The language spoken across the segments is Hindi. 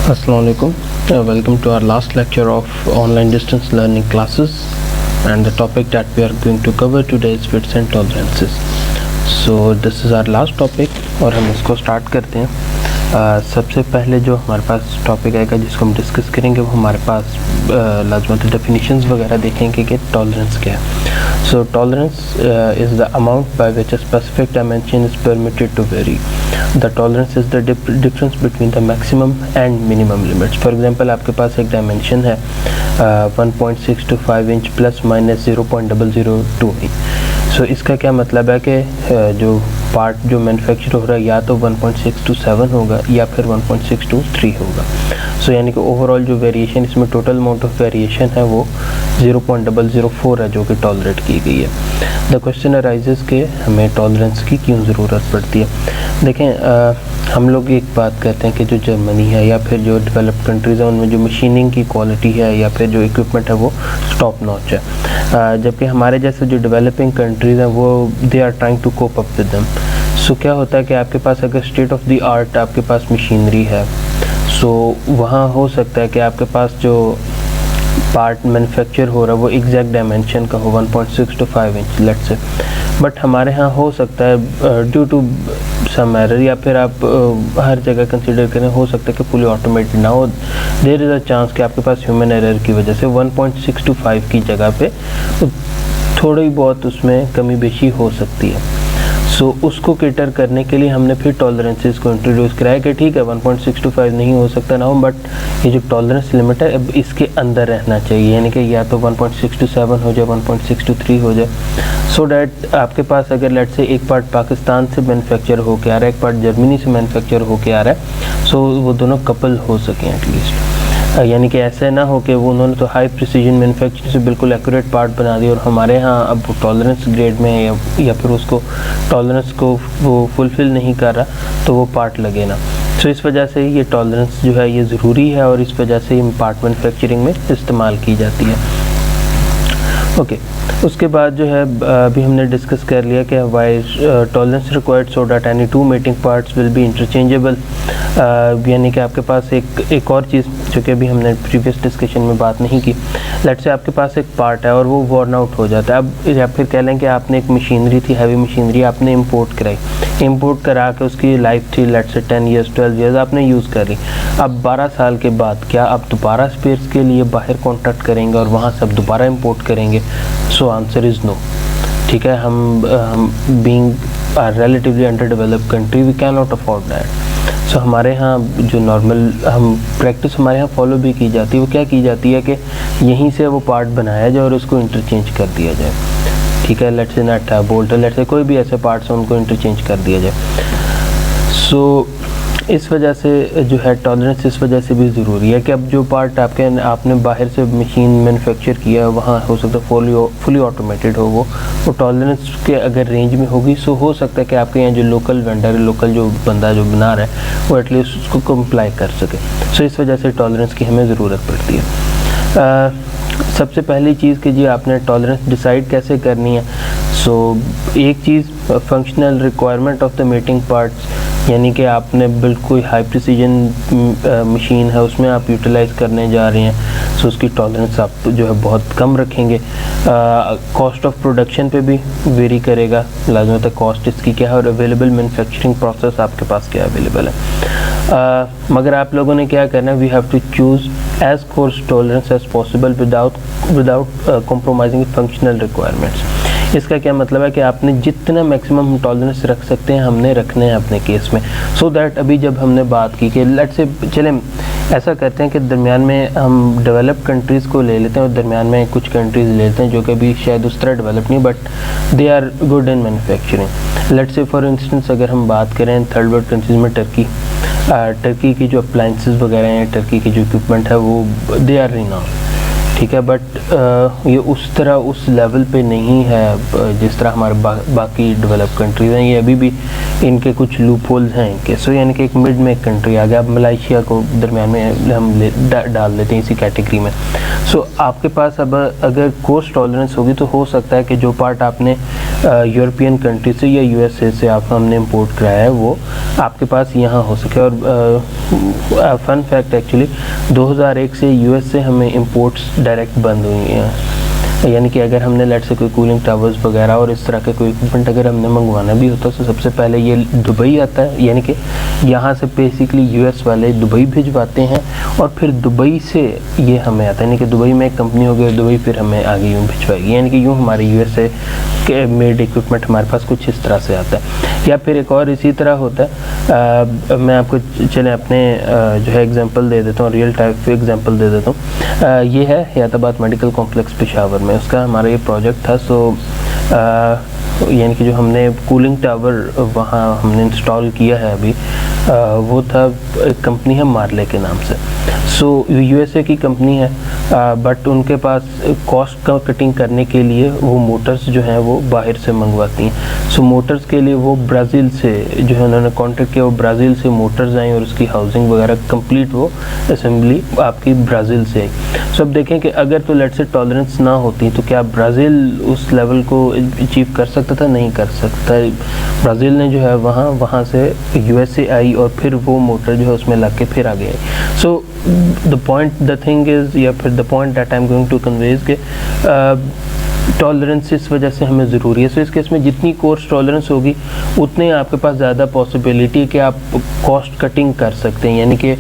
Assalamualaikum. Welcome to our last lecture of online distance learning classes, and the topic that we are going to cover today is fits and tolerances. So this is our last topic और हम इसको स्टार्ट करते हैं। सबसे पहले जो हमारे पास टॉपिक आएगा जिसको हम डिस्कस करेंगे वो हमारे पास लाजमत डेफिनेशंस वगैरह देखेंगे कि टॉलरेंस क्या है। So tolerance is the amount by which a specific dimension is permitted to vary. The tolerance is the difference between the maximum and minimum limits. For example, आपके पास एक dimension है 1.625 इंच प्लस माइनस 0.002 इंच। सो इसका क्या मतलब है कि जो पार्ट जो मैन्युफैक्चर हो रहा है या तो 1.627 होगा या फिर 1.623 होगा। सो यानी कि ओवरऑल जो वेरिएशन इसमें टोटल अमाउंट ऑफ वेरिएशन है वो 0.004 है जो कि टॉलरेट की गई है। द क्वेश्चन अराइजेस के हमें टॉलरेंस की क्यों ज़रूरत पड़ती है। देखें हम लोग एक बात कहते हैं कि जो जर्मनी है या फिर जो डेवलप्ड कंट्रीज़ हैं उनमें जो मशीनिंग की क्वालिटी है या फिर जो इक्विपमेंट है वो टॉप नॉच है, जबकि हमारे जैसे जो डेवलपिंग कंट्रीज़ हैं वो they are trying to cope up with them. So क्या होता है कि आपके पास अगर स्टेट ऑफ द आर्ट आपके पास मशीनरी है, सो वहाँ हो सकता है कि आपके पास जो पार्ट मैन्युफैक्चर हो रहा है वो एग्जैक्ट डायमेंशन का हो 1.625 इंच लेट से, बट हमारे यहाँ हो सकता है ड्यू टू सम एरर या फिर आप हर जगह कंसीडर करें हो सकता है कि फुली ऑटोमेटेड ना हो। देयर इज़ अ चांस कि आपके पास ह्यूमन एरर की वजह से 1.625 की जगह पे थोड़ी बहुत उसमें कमी बेशी हो सकती है। सो उसको केटर करने के लिए हमने फिर टॉलरेंसेस को इंट्रोड्यूस कराया कि ठीक है 1.625 नहीं हो सकता ना हो, बट ये जो टॉलरेंस लिमिट है अब इसके अंदर रहना चाहिए, यानी कि या तो 1.627 हो जाए 1.623 हो जाए, सो डैट आपके पास अगर लेट से एक पार्ट पाकिस्तान से मैन्युफैक्चर होके आ रहा है एक पार्ट जर्मनी से मैन्युफैक्चर होके आ रहा है, सो वो दोनों कपल हो सकें एटलीस्ट। यानी कि ऐसा ना हो कि वो उन्होंने तो हाई प्रिसीजन मैन्युफैक्चरिंग से बिल्कुल एक्यूरेट पार्ट बना दिया और हमारे यहाँ अब वो टॉलरेंस ग्रेड में है या फिर उसको टॉलरेंस को वो फुलफ़िल नहीं कर रहा तो वो पार्ट लगे ना। सो इस वजह से ये टॉलरेंस जो है ये ज़रूरी है और इस वजह से ये पार्ट मैन्युफैक्चरिंग में इस्तेमाल की जाती है। ओके उसके बाद जो है अभी हमने डिस्कस कर लिया कि why tolerance required so that any two mating parts will be interchangeable, यानी कि आपके पास एक और चीज़ जो कि अभी हमने प्रीवियस डिस्कशन में बात नहीं की, लेट से आपके पास एक पार्ट है और वो वॉर्न आउट हो जाता है। अब या फिर कह लें कि आपने एक मशीनरी थी हैवी मशीनरी आपने इंपोर्ट कराई, इंपोर्ट करा के उसकी लाइफ थी लेट से 10 ईयर्स 12 ईयर्स आपने यूज़ कर ली। अब 12 साल के बाद क्या आप दोबारा स्पेयर्स के लिए बाहर कॉन्टैक्ट करेंगे और वहाँ से अब दोबारा इंपोर्ट करेंगे? So answer is no. ठीक है, हम being relatively under developed country we can not afford that. So हमारे यहाँ जो नॉर्मल हम प्रैक्टिस हमारे यहाँ फॉलो भी की जाती है वो क्या की जाती है कि यहीं से वो पार्ट बनाया जाए और उसको इंटरचेंज कर दिया जाए। ठीक है, लेट से नट है बोल्ट है लेट से कोई भी ऐसे पार्ट्स हैं उनको इंटरचेंज कर दिया जाए। सो इस वजह से जो है टॉलरेंस इस वजह से भी ज़रूरी है कि अब जो पार्ट आपने बाहर से मशीन मैन्युफैक्चर किया वहाँ हो सकता है फुली ऑटोमेटेड हो वो टॉलरेंस के अगर रेंज में होगी, सो हो सकता है कि आपके यहाँ जो लोकल वेंडर लोकल जो बंदा जो बना रहा है वो एटलीस्ट उसको कंप्लाई कर सके। सो इस वजह से टॉलरेंस की हमें ज़रूरत पड़ती है। सबसे पहली चीज़ कि जी आपने टॉलरेंस डिसाइड कैसे करनी है। सो एक चीज़ functional requirement of the mating parts, यानी कि आपने बिल्कुल हाई प्रिसीजन मशीन है उसमें आप यूटिलाइज़ करने जा रहे हैं, सो उसकी टॉलरेंस आप जो है बहुत कम रखेंगे। कॉस्ट ऑफ प्रोडक्शन पे भी वेरी करेगा, लाजमत कॉस्ट इसकी क्या है और अवेलेबल मैन्युफैक्चरिंग प्रोसेस आपके पास क्या अवेलेबल है। मगर आप लोगों ने क्या करना है, we have to choose as coarse tolerance as possible without compromising functional requirements. इसका क्या मतलब है कि आपने जितना मैक्सिमम टॉलरेंस रख सकते हैं हमने रखने हैं अपने केस में, सो दैट अभी जब हमने बात की कि लेट से चलें ऐसा करते हैं कि दरमियान में हम डेवलप्ड कंट्रीज़ को ले लेते हैं और दरमियान में कुछ कंट्रीज़ ले लेते हैं जो कि अभी शायद उस तरह डेवलप नहीं but they are good in manufacturing. Let say for instance अगर हम बात करें थर्ड वर्ल्ड कंट्रीज़ में टर्की की जो अप्लाइंसेस वगैरह हैं टर्की की जो इक्विपमेंट है वो दे आर रिनाउंड। ठीक है, बट ये उस तरह उस लेवल पे नहीं है जिस तरह हमारे बाकी डेवलप कंट्रीज़ हैं। ये अभी भी इनके कुछ लूप होल्स हैं इनके। सो यानी कि एक मिड में एक कंट्री आ गया, अब मलाइशिया को दरमियान में हम डाल देते हैं इसी कैटेगरी में। सो आपके पास अब अगर कोस्ट टॉलरेंस होगी तो हो सकता है कि जो पार्ट आपने यूरोपियन कंट्री से या यूएसए से हमने इंपोर्ट कराया है वो आपके पास यहाँ हो सके। और फन फैक्ट एक्चुअली 2001 से यूएस से हमें इंपोर्ट्स डायरेक्ट बंद हुई हैं, यानी कि अगर हमने लेट से कोई कूलिंग टावर्स वगैरह और इस तरह के कोई इक्विपमेंट अगर हमने मंगवाना भी होता तो सबसे पहले ये दुबई आता है, यानी कि यहाँ से बेसिकली यूएस वाले दुबई भिजवाते हैं और फिर दुबई से ये हमें आता है, यानी कि दुबई में एक कंपनी हो गई दुबई फिर हमें आगे यूँ भिजवाएगी, यानी कि यूँ हमारे यूएसए के मेड इक्विपमेंट हमारे पास कुछ इस तरह से आता है। या फिर एक और इसी तरह होता है, मैं आपको चले अपने जो है एग्जांपल दे देता हूँ, रियल टाइप एग्जांपल दे देता हूँ। ये है हयाताबाद मेडिकल कॉम्प्लेक्स पेशावर में, उसका हमारा ये प्रोजेक्ट था। सो यानी कि जो हमने कूलिंग टावर वहाँ हमने इंस्टॉल किया है अभी, वो था एक कंपनी है मार्ले के नाम से। सो यूएसए की कंपनी है, बट उनके पास कॉस्ट का कटिंग करने के लिए वो मोटर्स जो हैं वो बाहर से मंगवाती हैं। सो मोटर्स के लिए वो ब्राज़ील से जो है उन्होंने कॉन्टेक्ट किया, वो ब्राज़ील से मोटर्स आई और उसकी हाउसिंग वगैरह कंप्लीट वो असेंबली आपकी ब्राज़ील से आई। सो अब देखें कि अगर तो लेट से टॉलरेंस ना होती तो क्या ब्राज़ील उस लेवल को अचीव कर सकता था? नहीं कर सकता। ब्राज़ील ने जो है वहाँ से यूएसए आई और फिर वो मोटर जो है उसमें लग के फिर आगे आई। सो द थिंग इज़, या फिर the point that I am going to convey is के टॉलरेंस इस वजह से हमें ज़रूरी है। सो इस केस में जितनी कोर्स टॉलरेंस होगी उतने आपके पास ज़्यादा पॉसिबिलिटी है कि आप कॉस्ट कटिंग कर सकते हैं, यानी कि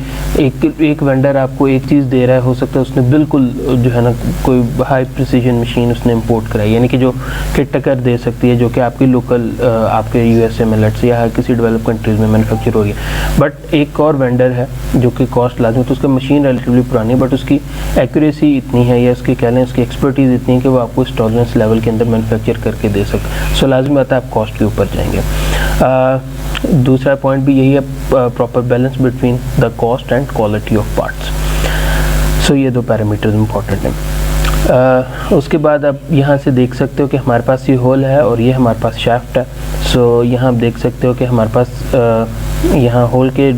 एक वेंडर आपको एक चीज़ दे रहा है, हो सकता है उसने बिल्कुल जो है ना कोई हाई प्रिसीजन मशीन उसने इंपोर्ट कराई, यानी कि जो कि टक्कर दे सकती है जो कि आपकी लोकल आपके यूएसए में लेट्स या किसी डेवलप कंट्रीज़ में मैन्युफैक्चर हो रही है। बट एक और वेंडर है जो कि कॉस्ट लाजमी, तो उसका मशीन रिलेटिवली पुरानी है बट उसकी एक्यूरेसी इतनी है या उसकी कह लें उसकी एक्सपर्टीज़ इतनी है कि वो आपको इस टॉलरेंस लेवल के अंदर मैन्युफैक्चर करके दे सकते। सो लाजमी आता है आप कॉस्ट के ऊपर जाएंगे। दूसरा पॉइंट भी यही है, proper balance between the cost and quality of parts. So ये दो पैरामीटर्स इंपॉर्टेंट हैं। उसके बाद आप यहाँ से देख सकते हो कि हमारे पास ये होल है और ये हमारे पास शाफ्ट है। सो यहाँ आप देख सकते हो कि हमारे पास यहाँ होल के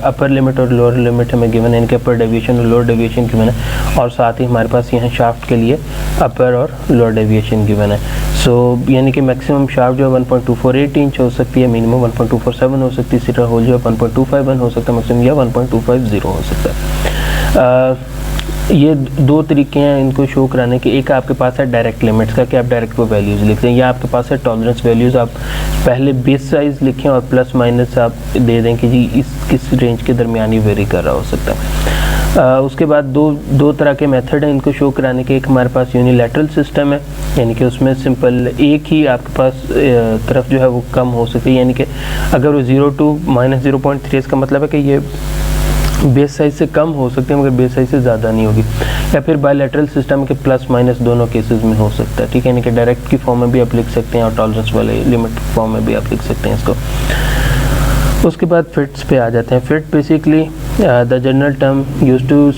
अपर लिमिट और लोअर लिमिट हमें गिवन है, इनके अपर डेविएशन और लोअर डेविएशन गिवन है, और साथ ही हमारे पास यहाँ शाफ्ट के लिए अपर और लोअर डेविएशन गिवन है। सो यानी कि मैक्सिमम शाफ्ट जो है 1.248 इंच हो सकती है, मिनिमम 1.247 हो सकती है, इसी तरह होल जो है 1.251 हो सकता है मैक्सिमम, या 1.250 हो सकता है। ये दो तरीके हैं इनको शो कराने के। एक आपके पास है डायरेक्ट लिमिट्स का कि आप डायरेक्ट वो वैल्यूज़ लिखते हैं, या आपके पास है टॉलरेंस वैल्यूज़, आप पहले बेस साइज़ लिखें और प्लस माइनस आप दे दें कि जी इस किस रेंज के दरमियान ही वेरी कर रहा हो सकता है। उसके बाद दो तरह के मेथड हैं इनको शो कराने के। एक हमारे पास यूनिलैटरल सिस्टम है, यानी कि उसमें सिंपल एक ही आपके पास तरफ जो है वो कम हो सकती है, यानी कि अगर वो 0 to -0.3 इसका मतलब है कि ये बेस साइज से कम हो सकते हैं मगर बेस साइज से ज़्यादा नहीं होगी। या फिर बायलैटरल सिस्टम के प्लस माइनस दोनों केसेस में हो सकता है, ठीक है, यानी कि डायरेक्ट की फॉर्म में भी आप लिख सकते हैं और टॉलरेंस वाले लिमिट फॉर्म में भी आप लिख सकते हैं इसको। उसके बाद फिट्स पे आ जाते हैं। Fit basically the general term used to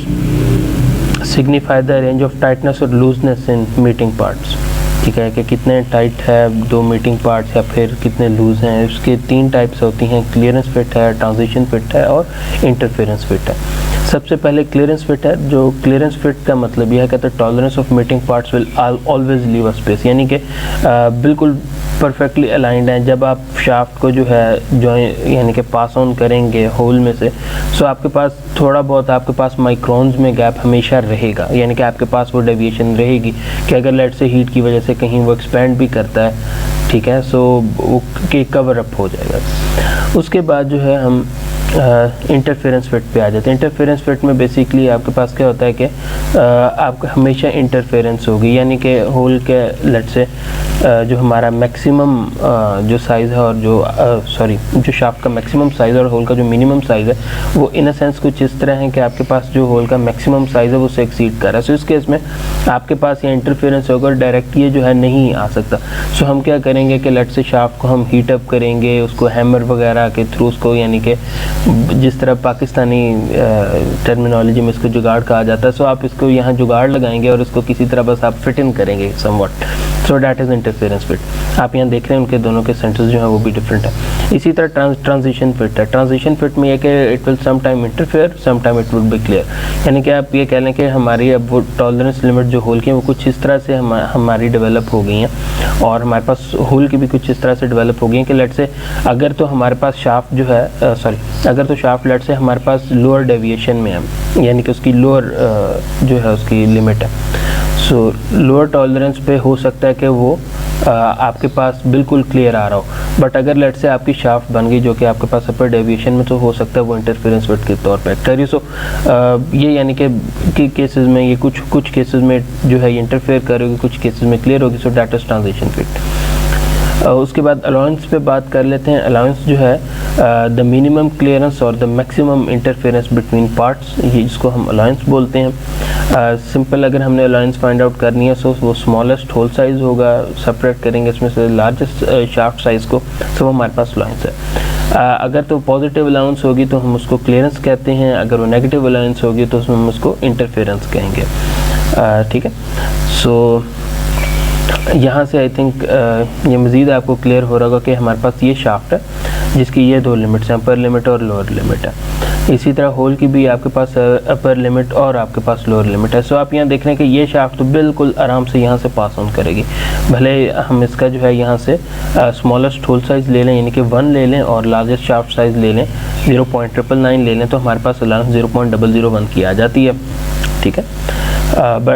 signify the range of tightness और लूजनेस इन मीटिंग पार्ट्स, ठीक है, कि कितने टाइट है दो मीटिंग पार्ट्स या फिर कितने लूज़ हैं। उसके 3 टाइप्स होती हैं, क्लियरेंस फिट है, ट्रांजिशन फिट है और इंटरफेरेंस फिट है। सबसे पहले क्लियरेंस फिट है। जो क्लियरेंस फिट का मतलब यह है कि the tolerance of meeting parts will always leave a space, यानी कि बिल्कुल परफेक्टली अलाइंड है। जब आप शाफ्ट को जो है यानी कि पास ऑन करेंगे होल में से, सो आपके पास थोड़ा बहुत आपके पास माइक्रोन्स में गैप हमेशा रहेगा, यानी कि आपके पास वो डेविएशन रहेगी कि अगर लेट से हीट की वजह से कहीं वो एक्सपेंड भी करता है, ठीक है, सो वो कवर अप हो जाएगा। उसके बाद जो है हम इंटरफेरेंस फिट पे आ जाते हैं। इंटरफेरेंस फिट में बेसिकली आपके पास क्या होता है कि आपका हमेशा इंटरफेरेंस होगी, यानी कि होल के लेट से जो हमारा मैक्सिमम जो साइज़ है और जो शाफ्ट का मैक्सिमम साइज़ और होल का जो मिनिमम साइज़ है वो इन अ सेंस कुछ इस तरह है कि आपके पास जो होल का मैक्सिमम साइज़ है वो उससे एक्सीड कर रहा है। सो इस केस में आपके पास ये इंटरफेरेंस होगा और डायरेक्ट ये जो है नहीं आ सकता। सो हम क्या करेंगे कि लेट से शाफ्ट को हम हीट अप करेंगे, उसको हैमर वगैरह के थ्रू उसको, यानी कि जिस तरह पाकिस्तानी टर्मिनोलॉजी में इसको जुगाड़ कहा जाता है, सो आप इसको यहाँ जुगाड़ लगाएंगे और इसको किसी तरह बस आप फिट इन करेंगे somewhat, so that is interference fit. आप यहाँ देख रहे हैं उनके दोनों के सेंटर्स जो है वो भी डिफरेंट है। इसी तरह ट्रांजिशन फिट है। ट्रांजिशन फिट में ये कि it will some time interfere, some time it will be clear, यानी कि आप ये कह लें कि हमारी अब वो टॉलरेंस लिमिट जो होल की है वो कुछ इस तरह से हमारी डेवलप हो गई हैं, और हमारे पास होल की भी कुछ इस तरह से डेवलप हो गई हैं कि लेट से अगर तो हमारे पास शाफ्ट जो है अगर तो शाफ्ट लेट से हमारे पास लोअर डेविएशन में है, यानी कि उसकी लोअर जो है उसकी लिमिट है, सो लोअर टॉलरेंस पे हो सकता है कि वो आपके पास बिल्कुल क्लियर आ रहा हो, बट अगर लेट से आपकी शाफ्ट बन गई जो कि आपके पास अपर डेविएशन में, तो हो सकता है वो इंटरफेरेंस फिट के तौर पे एक्ट करिए। सो ये यानी कि केसेस में ये कुछ केसेस में जो है ये इंटरफेयर करेगी, कुछ केसेस में क्लियर होगी। So that is transition fit. उसके बाद अलाउंस पे बात कर लेते हैं। अलाउंस जो है द मिनिमम क्लियरेंस और the maximum interference between parts, ये जिसको हम अलाउंस बोलते हैं। सिंपल अगर हमने अलाउंस फाइंड आउट करनी है, सो वो स्मॉलेस्ट होल साइज होगा, सेपरेट करेंगे इसमें से लार्जेस्ट शाफ्ट साइज को, तो वो हमारे पास अलाउंस है। अगर तो पॉजिटिव अलाउंस होगी तो हम उसको क्लियरेंस कहते हैं, अगर वो नेगेटिव अलाउंस होगी तो उसमें हम उसको इंटरफेरेंस कहेंगे। ठीक है, सो यहाँ से आई थिंक ये मज़ीद आपको क्लियर हो रहा होगा कि हमारे पास ये शाफ्ट है जिसकी ये दो लिमिट्स हैं, अपर लिमिट और लोअर लिमिट है। इसी तरह होल की भी आपके पास अपर लिमिट और आपके पास लोअर लिमिट है। सो आप यहाँ देख रहे हैं कि ये शाफ्ट तो बिल्कुल आराम से यहाँ से पास ऑन करेगी, भले हम इसका जो है यहाँ से स्मॉलेस्ट होल साइज ले लें, यानी कि 1 ले लें, और लार्जेस्ट शाफ्ट साइज ले लें 0.999 ले लें, तो हमारे पास अलाउंस 0.001 की आ जाती है। ठीक है,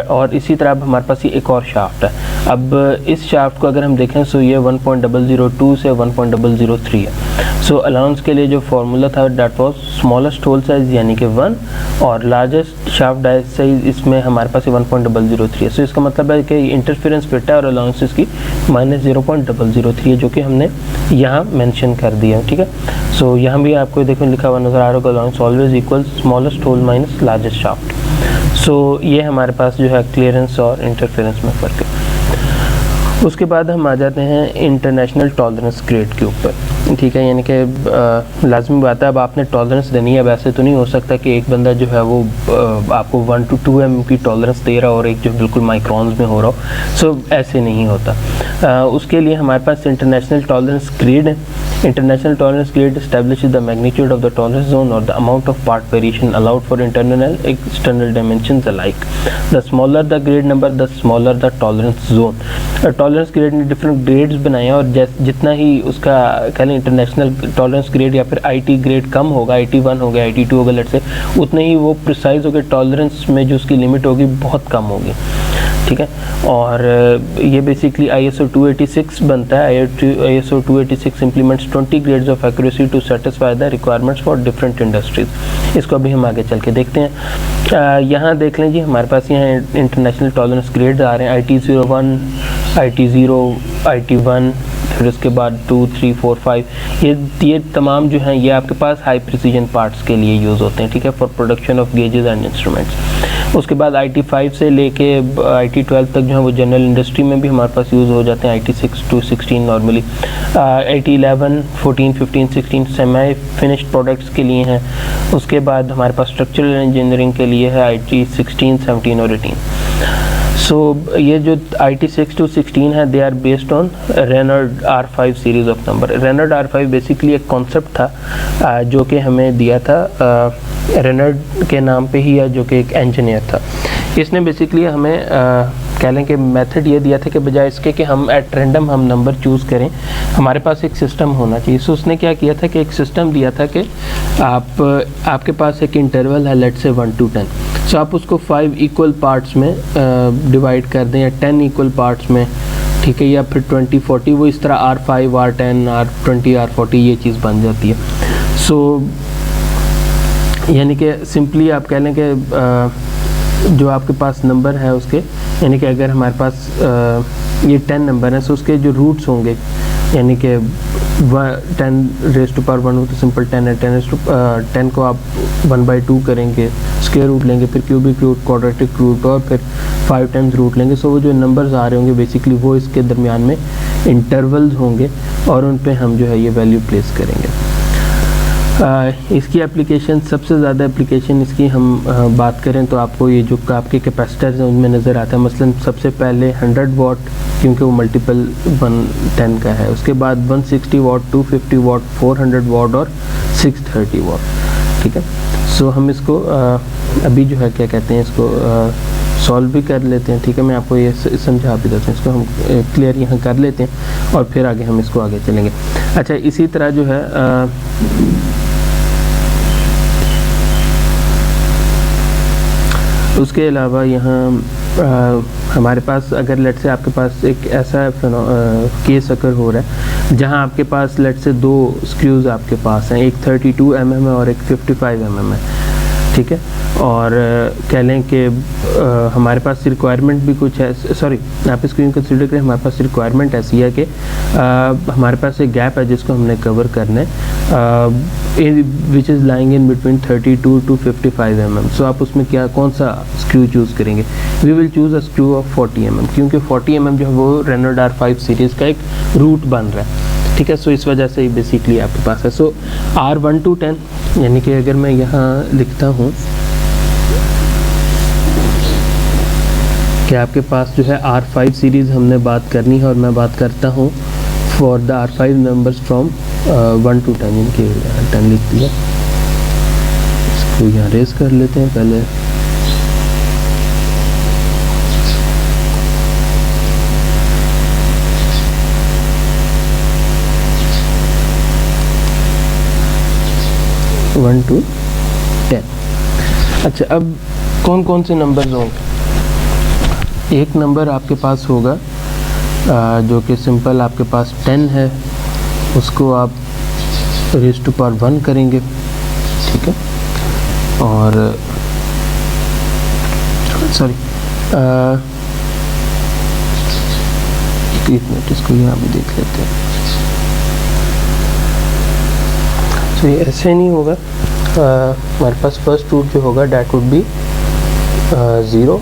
और इसी तरह अब हमारे पास ये एक और शाफ्ट है। अब इस शाफ्ट को अगर हम देखें, सो ये 1.002 से 1.003 है। सो अलाउंस के लिए जो फार्मूला था that was smallest hole size यानी कि 1, और लार्जेस्ट शाफ्ट डायस साइज इसमें हमारे पास 1.003 है। सो इसका मतलब है कि इंटरफेरेंस फिट है और अलाउंस इसकी -0.003 है, जो कि हमने यहाँ मेंशन कर दिया। ठीक है, सो यहाँ भी आपको देखो लिखा हुआ नज़र आ रहा होगा, allowance always equal smallest hole minus largest shaft. So ये हमारे पास जो है क्लियरेंस और इंटरफेरेंस में फ़र्क है। उसके बाद हम आ जाते हैं इंटरनेशनल टॉलरेंस ग्रेड के ऊपर। ठीक है, यानी कि लाजमी बात है, अब आपने टॉलरेंस देनी है, वैसे तो नहीं हो सकता कि एक बंदा जो है वो आपको 1 to 2 mm की टॉलरेंस दे रहा हो और एक जो बिल्कुल माइक्रॉन्स में हो रहा हो। सो ऐसे नहीं होता। उसके लिए हमारे पास इंटरनेशनल टॉलरेंस ग्रेड है। International tolerance grade establishes the magnitude of the tolerance zone or the amount of part variation allowed for internal and external dimensions alike. The smaller the grade number, the smaller the tolerance zone. Tolerance grade ने डिफरेंट ग्रेड्स बनाए हैं, और जितना ही उसका कह लें इंटरनेशनल टॉलरेंस ग्रेड या फिर IT ग्रेड कम होगा, IT1 होगा, IT2 होगा लेट से, उतना ही वो प्रिसाइज होकर टॉलरेंस में जो उसकी लिमिट होगी बहुत कम होगी। ठीक है, और ये बेसिकली ISO 286 बनता है। ISO 286 implements 20 grades of accuracy to satisfy the requirements for different industries। इसको अभी हम आगे चल के देखते हैं। यहाँ देख लें जी, हमारे पास यहाँ इंटरनेशनल टॉलरेंस ग्रेड आ रहे हैं, IT01, IT0, IT1, फिर उसके बाद 2, 3, 4, 5, ये तमाम जो हैं ये आपके पास हाई प्रिसीजन पार्ट्स के लिए यूज़ होते हैं। ठीक है, for production of gauges and instruments. उसके बाद IT5 से लेके IT12 तक जो है वो जनरल इंडस्ट्री में भी हमारे पास यूज़ हो जाते हैं। IT6 to 16 normally. IT11, 14, 15, 16 semi finished products के लिए हैं। उसके बाद हमारे पास स्ट्रक्चरल इंजीनियरिंग के लिए है IT16, 17 और 18। सो ये जो IT6 to 16 है, they are based on Renard R5 series of number. Renard R5 basically एक कॉन्सेप्ट था जो कि हमें दिया था रेनॉल्ड के नाम पे ही है, जो कि एक इंजीनियर था। इसने बेसिकली हमें कह लें कि मेथड ये दिया था कि बजाय इसके कि हम एट रैंडम हम नंबर चूज़ करें, हमारे पास एक सिस्टम होना चाहिए। सो उसने क्या किया था कि एक सिस्टम दिया था कि आपके पास एक इंटरवल है, लेट से 1 to 10। सो आप उसको 5 इक्वल पार्ट्स में डिवाइड कर दें, या 10 इक्वल पार्ट्स में, ठीक है, या फिर 20, 40, वो इस तरह R5, R10, R20, R40 ये चीज़ बन जाती है। सो यानी कि सिंपली आप कह लें कि जो आपके पास नंबर है उसके, यानी कि अगर हमारे पास ये 10 नंबर है, सो उसके जो रूट्स होंगे, यानी कि 10 रेज़ टू पावर 1 हो तो सिंपल 10 है, 10 को आप 1/2 करेंगे, स्क्वायर रूट लेंगे, फिर क्यूबिक रूट, क्वाड्रेटिक रूट, और फिर 5 टाइम्स रूट लेंगे। सो वो जो नंबर्स आ रहे होंगे बेसिकली वो इसके दरमियान में इंटरवल्स होंगे, और उन पे हम जो है ये वैल्यू प्लेस करेंगे। इसकी एप्लीकेशन, सबसे ज़्यादा एप्लीकेशन इसकी हम बात करें तो आपको ये जो आपके कैपेसिटर्स हैं उनमें नज़र आता है। मसलन सबसे पहले 100 वाट क्योंकि वो मल्टीपल 110 का है। उसके बाद 160 वाट, 250 वाट, 400 वाट और 630 वाट। ठीक है, सो हम इसको अभी जो है क्या कहते हैं, इसको सॉल्व भी कर लेते हैं। ठीक है, मैं आपको ये समझा भी देता हूँ, इसको हम क्लियर यहाँ कर लेते हैं और फिर आगे हम इसको आगे चलेंगे। अच्छा, इसी तरह जो है उसके अलावा यहाँ हमारे पास अगर लेट से आपके पास एक ऐसा केस अकर हो रहा है जहाँ आपके पास लेट से दो स्क्रूज आपके पास हैं, एक 32 mm है और एक 55 mm है। ठीक है, और कह लें कि हमारे पास रिक्वायरमेंट भी कुछ है, सॉरी आप इसको यूँ कंसिडर करें, हमारे पास रिक्वायरमेंट ऐसी है कि हमारे पास एक गैप है जिसको हमने कवर करना है, which is lying in between 32 to 55 mm। So आप उसमें कौन सा स्क्रू चूज़ करेंगे? We will choose a screw of 40 mm, क्योंकि 40 mm जो है वो रेनॉल्ड R5 सीरीज़ का एक रूट बन रहा है। ठीक है, सो इस वजह से बेसिकली आपके पास है। सो R1 to 10, यानी कि अगर मैं यहाँ लिखता हूँ कि आपके पास जो है R5 सीरीज़ हमने बात करनी है, और मैं बात करता हूँ for the R5 numbers from 1 to 10, इनके 10 लिख दिया। इसको यहाँ रेस कर लेते हैं पहले। One two 10। अच्छा, अब कौन कौन से नंबर्स होंगे? एक नंबर आपके पास होगा जो कि सिंपल आपके पास 10 है, उसको आप रेज़ टू पावर 1 करेंगे। ठीक है, और सॉरी एक मिनट, इसको यहाँ भी देख लेते हैं। तो ये ऐसे नहीं होगा, हमारे पास फर्स्ट रूट जो होगा डैट वुड बी 0,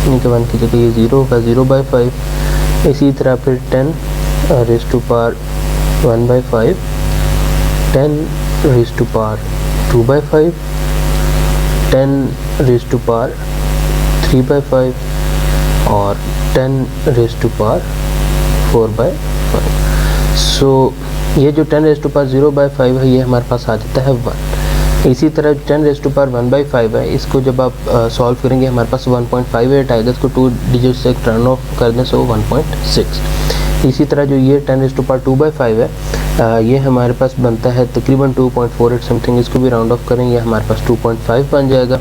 यानी कि 1 की जगह ये 0 होगा, 0/5। इसी तरह फिर 10 raise to power 1/5, 10 raise to power 2/5, 10 raise to power 3/5 और 10 रेज़ टू पावर 4/5। सो ये जो 10 रेज़ टू पावर 0/5 है, ये हमारे पास आ जाता है 1। इसी तरह 10 रेज़ टू पावर 1/5 है, इसको जब आप सॉल्व करेंगे हमारे पास 1.58 आएगा। इसको 2 डिजिट से टर्न ऑफ कर दें, सो 1.6। इसी तरह जो ये 10 रेज़ टू पावर 2/5 है, ये हमारे पास बनता है तकरीबन 2.48 समथिंग। इसको भी राउंड ऑफ करें, ये हमारे पास 2.5 बन जाएगा।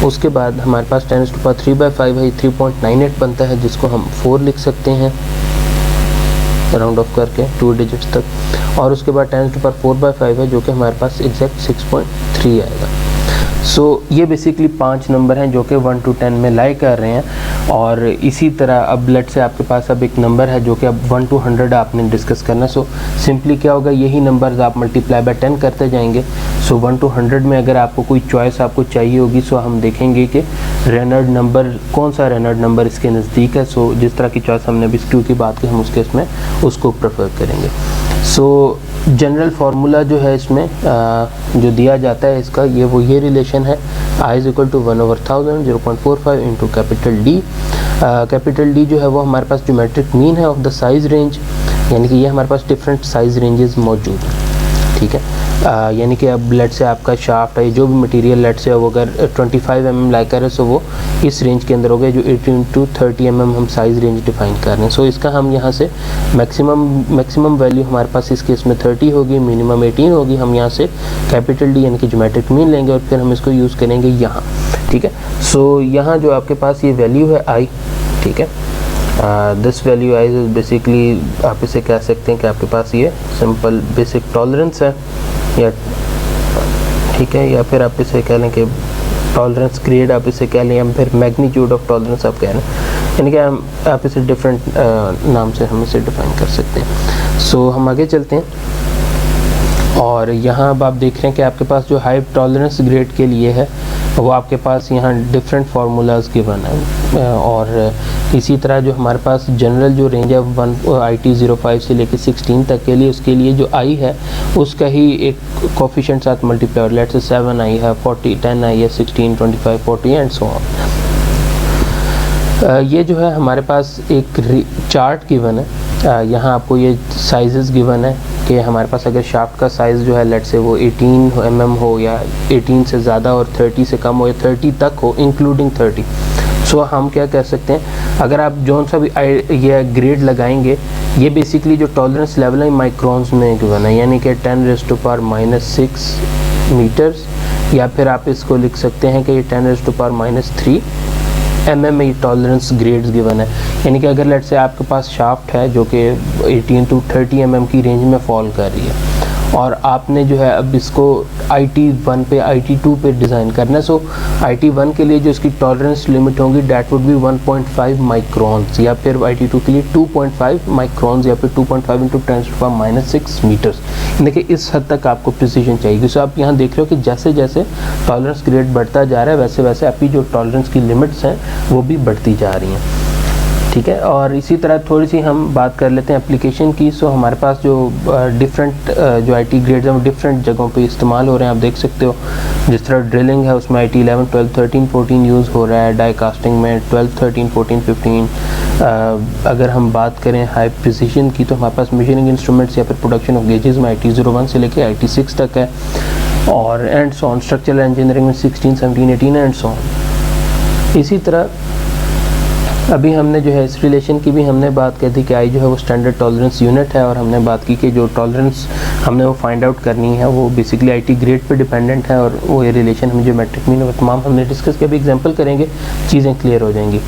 उसके बाद हमारे पास 10 रेज़ टू पावर 3/5 है, 3.98 बनता है, जिसको हम 4 लिख सकते हैं राउंड ऑफ करके 2 डिजिट्स तक। और उसके बाद 10 टू पावर 4/5 है, जो कि हमारे पास एग्जैक्ट 6.3 आएगा। सो ये बेसिकली 5 नंबर हैं जो कि 1 to 10 में लाई कर रहे हैं। और इसी तरह अब लेट से आपके पास अब एक नंबर है जो कि अब 1 to 100 आपने डिस्कस करना। सो सिंपली क्या होगा, यही नंबर्स आप मल्टीप्लाई बाय 10 करते जाएंगे। सो 1 to 100 में अगर आपको कोई चॉइस आपको चाहिए होगी, सो हम देखेंगे कि रेनॉल्ड नंबर कौन सा रेनॉल्ड नंबर इसके नज़दीक है। सो जिस तरह की चॉइस हमने अभी स्क्रू की बात की, हम उसके इसमें उसको प्रेफर करेंगे। सो जनरल फार्मूला जो है इसमें जो दिया जाता है इसका, ये रिलेशन है I = 1/1000, 0.45 into capital D। Capital D जो है वो हमारे पास ज्योमेट्रिक मीन है ऑफ द साइज रेंज, यानी कि ये हमारे पास डिफरेंट साइज रेंजेस मौजूद हैं। ठीक है, यानी कि अब लेट से आपका शाफ्ट है, जो भी मटेरियल लेट से वो अगर 25 mm लाइकर है, सो वो इस रेंज के अंदर हो गया। जो 18 to 30 mm हम साइज़ रेंज डिफाइन कर रहे हैं। सो इसका हम यहाँ से मैक्सिमम वैल्यू हमारे पास इस केस में 30 होगी, मिनिमम 18 होगी। हम यहाँ से कैपिटल D यानी कि ज्योमेट्रिक मीन लेंगे और फिर हम इसको यूज़ करेंगे यहाँ। ठीक है, सो यहाँ जो आपके पास ये वैल्यू है I, ठीक है, this value I is basically आप इसे कह सकते हैं कि आपके पास ये सिंपल बेसिक टॉलरेंस है, या ठीक है, या फिर आप इसे कह लें कि टॉलरेंस ग्रेड आप इसे कह लें, या फिर मैग्नीट्यूड ऑफ टॉलरेंस आप कह लें, यानी कि आप इसे डिफरेंट नाम से हम इसे डिफाइन कर सकते हैं। सो हम आगे चलते हैं और यहाँ अब आप देख रहे हैं कि आपके पास जो हाई टॉलरेंस ग्रेड के लिए है वो आपके पास यहाँ डिफरेंट फार्मूलाज गिवन है। और इसी तरह जो हमारे पास जनरल जो रेंज है IT05 से लेकर 16 तक के लिए, उसके लिए जो I है उसका ही एक कोफिशिएंट साथ मल्टीप्लाई, लेट से 7I है, 40, 10I है, 16, 25, 40 एंड सो ऑन। ये जो है हमारे पास एक चार्ट गिवन है, यहाँ आपको ये साइजेस गिवन है कि हमारे पास अगर शाफ्ट का साइज़ जो है लेट से वो 18 mm हो या 18 से ज़्यादा और 30 से कम हो या 30 तक हो इंक्लूडिंग 30, सो हम क्या कर सकते हैं, अगर आप जौन सा भी ये ग्रेड लगाएंगे, ये बेसिकली जो टॉलरेंस लेवल है माइक्रोन्स में गिवन है, यानी कि 10⁻⁻6 मीटर्स, या फिर आप इसको लिख सकते हैं कि ये 10⁻³ mm में टॉलरेंस ग्रेड्स गिवन है। यानी कि अगर लेट से आपके पास शाफ्ट है जो कि 18 to 30 mm की रेंज में फॉल कर रही है और आपने जो है अब इसको IT1 पे IT2 पे डिज़ाइन करना है, सो IT1 के लिए जो इसकी टॉलरेंस लिमिट होगी डैट वुड बी 1.5 माइक्रोन्स, या फिर IT2 के लिए 2.5 माइक्रोन्स, या फिर 2.5 × 10⁻⁻6 मीटर्स। देखिए इस हद तक आपको प्रिसीजन चाहिए। सो आप यहाँ देख रहे हो कि जैसे जैसे टॉलरेंस ग्रेड बढ़ता जा रहा है वैसे वैसे आपकी जो टॉलरेंस की लिमिट्स हैं वो भी बढ़ती जा रही हैं, ठीक है। और इसी तरह थोड़ी सी हम बात कर लेते हैं एप्लीकेशन की। सो हमारे पास जो डिफरेंट जो IT ग्रेड्स हैं वो डिफरेंट जगहों पे इस्तेमाल हो रहे हैं, आप देख सकते हो। जिस तरह ड्रिलिंग है उसमें IT 11, 12, 13, 14 यूज़ हो रहा है, डाई कास्टिंग में 12, 13, 14, 15। अगर हम बात करें हाई प्रिसीजन की तो हमारे पास मशीनिंग इंस्ट्रूमेंट्स या फिर प्रोडक्शन ऑफ गेजेस में IT 01 से लेके IT 6 तक है, और and so on. Structural engineering में 16, 17, 18 एंड सो ऑन। इसी तरह अभी हमने जो है इस रिलेशन की भी हमने बात की थी कि आई जो है वो स्टैंडर्ड टॉलरेंस यूनिट है, और हमने बात की कि जो टॉलरेंस हमने वो फाइंड आउट करनी है वो basically IT grade pay dependent है, और वो ये रिलेशन हम ज्योमेट्रिक मीन और तमाम हमने डिस्कस किया। अभी एग्जांपल करेंगे, चीज़ें क्लियर हो जाएंगी।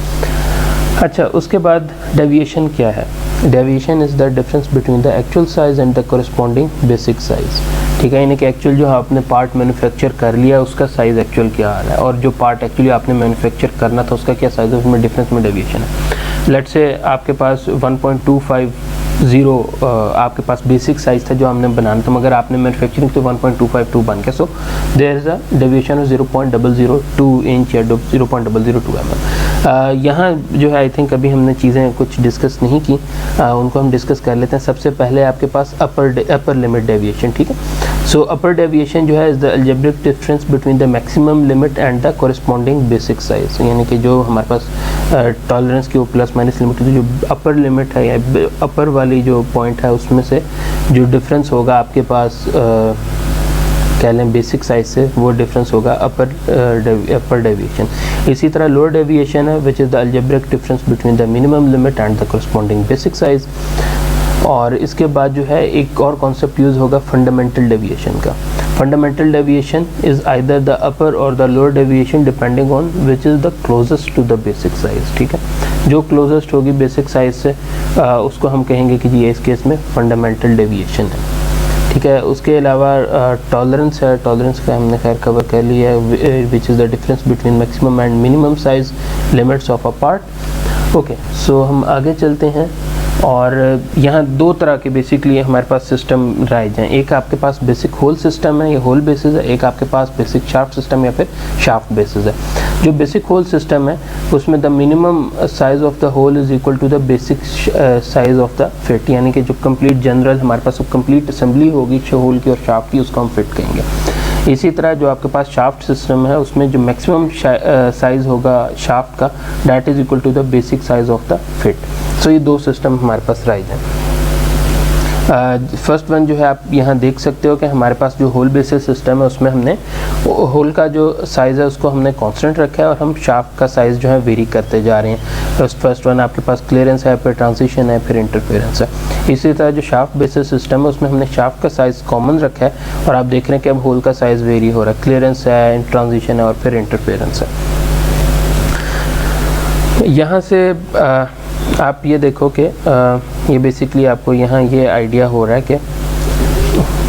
अच्छा, उसके बाद डेविएशन क्या है? Deviation is the difference between the actual size and the corresponding basic size, ठीक है। यानी कि एक्चुअल जो आपने पार्ट मैन्युफैक्चर कर लिया उसका साइज़ एक्चुअल क्या आ रहा है, और जो पार्ट एक्चुअली आपने मैन्युफैक्चर करना था उसका क्या साइज़ है, उसमें डिफरेंस में डेविएशन है। लेट्स से आपके पास 1.250 आपके पास बेसिक साइज़ था जो हमने बनाना था, मगर आपने मैन्युफैक्चरिंग तो 1.252 बन गया, so there is a deviation of 0.002 inch या 0.002 mm। यहाँ जो है आई थिंक अभी हमने चीज़ें कुछ डिस्कस नहीं की, उनको हम डिस्कस कर लेते हैं। सबसे पहले आपके पास अपर लिमिट डेविएशन, ठीक है। सो अपर डेविएशन जो है is the algebraic difference between the maximum limit and the corresponding basic size, यानी कि जो हमारे पास टॉलरेंस की वो प्लस माइनस लिमिट है, जो अपर लिमिट है या अपर वाली जो पॉइंट है उसमें से जो डिफरेंस होगा आपके पास कह लें बेसिक साइज से, वो डिफरेंस होगा अपर डेविएशन। इसी तरह लोअर डेविएशन है which is the algebraic difference between the minimum limit and the corresponding basic size. और इसके बाद जो है एक और कॉन्सेप्ट यूज़ होगा फंडामेंटल डेविएशन का। Fundamental deviation is either the upper और the lower deviation depending on which is the closest to the basic size, ठीक है। जो क्लोजेस्ट होगी बेसिक साइज से उसको हम कहेंगे कि ये इस केस में फंडामेंटल डेविएशन है, ठीक है। उसके अलावा टॉलरेंस है, टॉलरेंस का हमने खैर कवर कर लिया है, which is the difference between maximum and minimum size limits of a part. Okay, so हम आगे चलते हैं। और यहाँ दो तरह के बेसिकली हमारे पास सिस्टम राइज हैं। एक आपके पास बेसिक होल सिस्टम है, ये होल बेसिस है। एक आपके पास बेसिक शाफ्ट सिस्टम या फिर शाफ्ट बेसिस है। जो बेसिक होल सिस्टम है उसमें the minimum size of the hole is equal to the basic size of the fit, यानी कि जो कंप्लीट जनरल हमारे पास कंप्लीट असेंबली होगी होल की और शाफ्ट की, उसको हम फिट कहेंगे। इसी तरह जो आपके पास शाफ्ट सिस्टम है उसमें जो मैक्सिमम साइज होगा शाफ्ट का that is equal to the basic size of the fit. So ये दो सिस्टम हमारे पास राइज हैं। फर्स्ट वन जो है आप यहाँ देख सकते हो कि हमारे पास जो होल बेसिस सिस्टम है उसमें हमने होल का जो साइज़ है उसको हमने कांस्टेंट रखा है और हम शाफ्ट का साइज़ जो है वेरी करते जा रहे हैं। फर्स्ट वन आपके पास क्लियरेंस है, फिर ट्रांजिशन है, फिर इंटरफेरेंस है। इसी तरह जो शाफ्ट बेसिस सिस्टम है उसमें हमने शाफ्ट का साइज़ कॉमन रखा है और आप देख रहे हैं कि अब होल का साइज़ वेरी हो रहा है, क्लियरेंस है, ट्रांजिशन है और फिर इंटरफेरेंस है। यहाँ से आप ये देखो कि ये बेसिकली आपको यहाँ ये आइडिया हो रहा है कि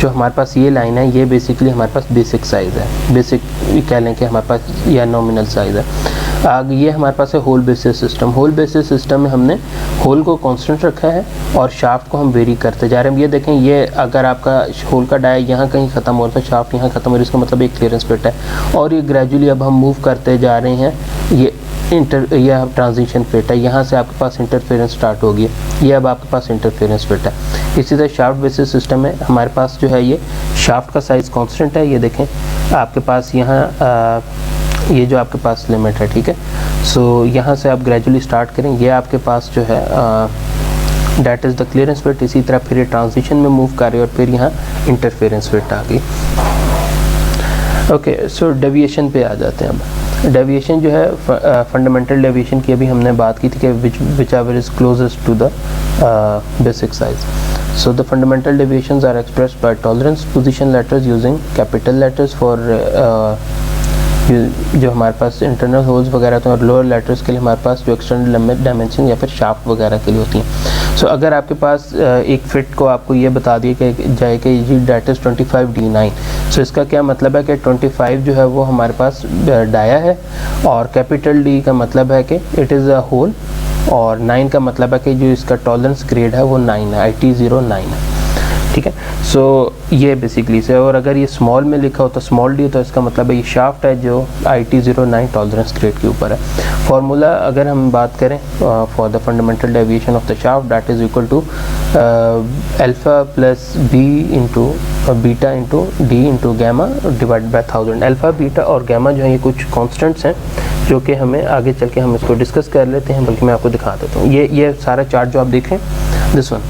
जो हमारे पास ये लाइन है ये बेसिकली हमारे पास बेसिक साइज़ है, बेसिक कह लें कि हमारे पास या नॉमिनल साइज़ है। ये हमारे पास है hole basis system. Hole basis system में हमने होल को कांस्टेंट रखा है और शाफ्ट को हम वेरी करते जा रहे हैं। ये देखें, ये अगर आपका होल का डाई यहाँ कहीं ख़त्म हो रहा है, शाफ्ट यहाँ ख़त्म हो रहा है, इसका मतलब एक क्लियरेंस फिट है और ये ग्रेजुअली अब हम मूव करते जा रहे हैं। ये यह ट्रांजिशन फिट है, यहाँ से आपके पास इंटरफेरेंस स्टार्ट हो गई, ये अब आपके पास इंटरफेरेंस फिट है। इसी तरह शाफ्ट बेसिस सिस्टम है, हमारे पास जो है ये शाफ्ट का साइज़ कांस्टेंट है। ये देखें आपके पास यहाँ ये जो आपके पास लिमिट है, ठीक है। सो यहाँ से आप ग्रेजुअली स्टार्ट करें, ये आपके पास जो है that is the clearance fit. इसी तरह फिर ये ट्रांजिशन में मूव कर रही है और फिर यहाँ इंटरफेरेंस फिट आ गई। ओके, सो डेविएशन पे आ जाते हैं अब। डेविएशन जो है फंडामेंटल डेविएशन की अभी हमने बात की थी कि whichever is closest to the basic size. So the fundamental deviations are expressed by tolerance position letters using capital letters for जो हमारे पास इंटरनल होल्स वगैरह होते हैं, और लोअर लेटर्स के लिए हमारे पास जो एक्सटर्नल लिमिट डायमेंशन या फिर शाफ्ट वगैरह के लिए होती हैं। सो अगर आपके पास एक फिट को आपको ये बता दिया कि जाए कि ये डेट इज़ 25D9, सो इसका क्या मतलब है कि 25 जो है वो हमारे पास डाया है, और कैपिटल डी का मतलब है कि इट इज़ अ होल, और 9 का मतलब है कि जो इसका टॉलरेंस ग्रेड है वो 9 है, IT09 है, ठीक है। सो ये बेसिकली से, और अगर ये स्मॉल में लिखा हो तो स्मॉल डी, तो इसका मतलब है ये शाफ्ट है जो IT09 टॉलरेंस ग्रेड के ऊपर है। फार्मूला अगर हम बात करें for the fundamental deviation of the shaft, that is equal to alpha plus B into beta into D into gamma divide by 1000। Alpha beta और गैमा जो है ये कुछ कॉन्स्टेंट्स हैं जो कि हमें आगे चल के हम इसको डिस्कस कर लेते हैं, बल्कि मैं आपको दिखा देता हूँ। ये सारा चार्ट जो आप देख रहे हैं, दिस वन,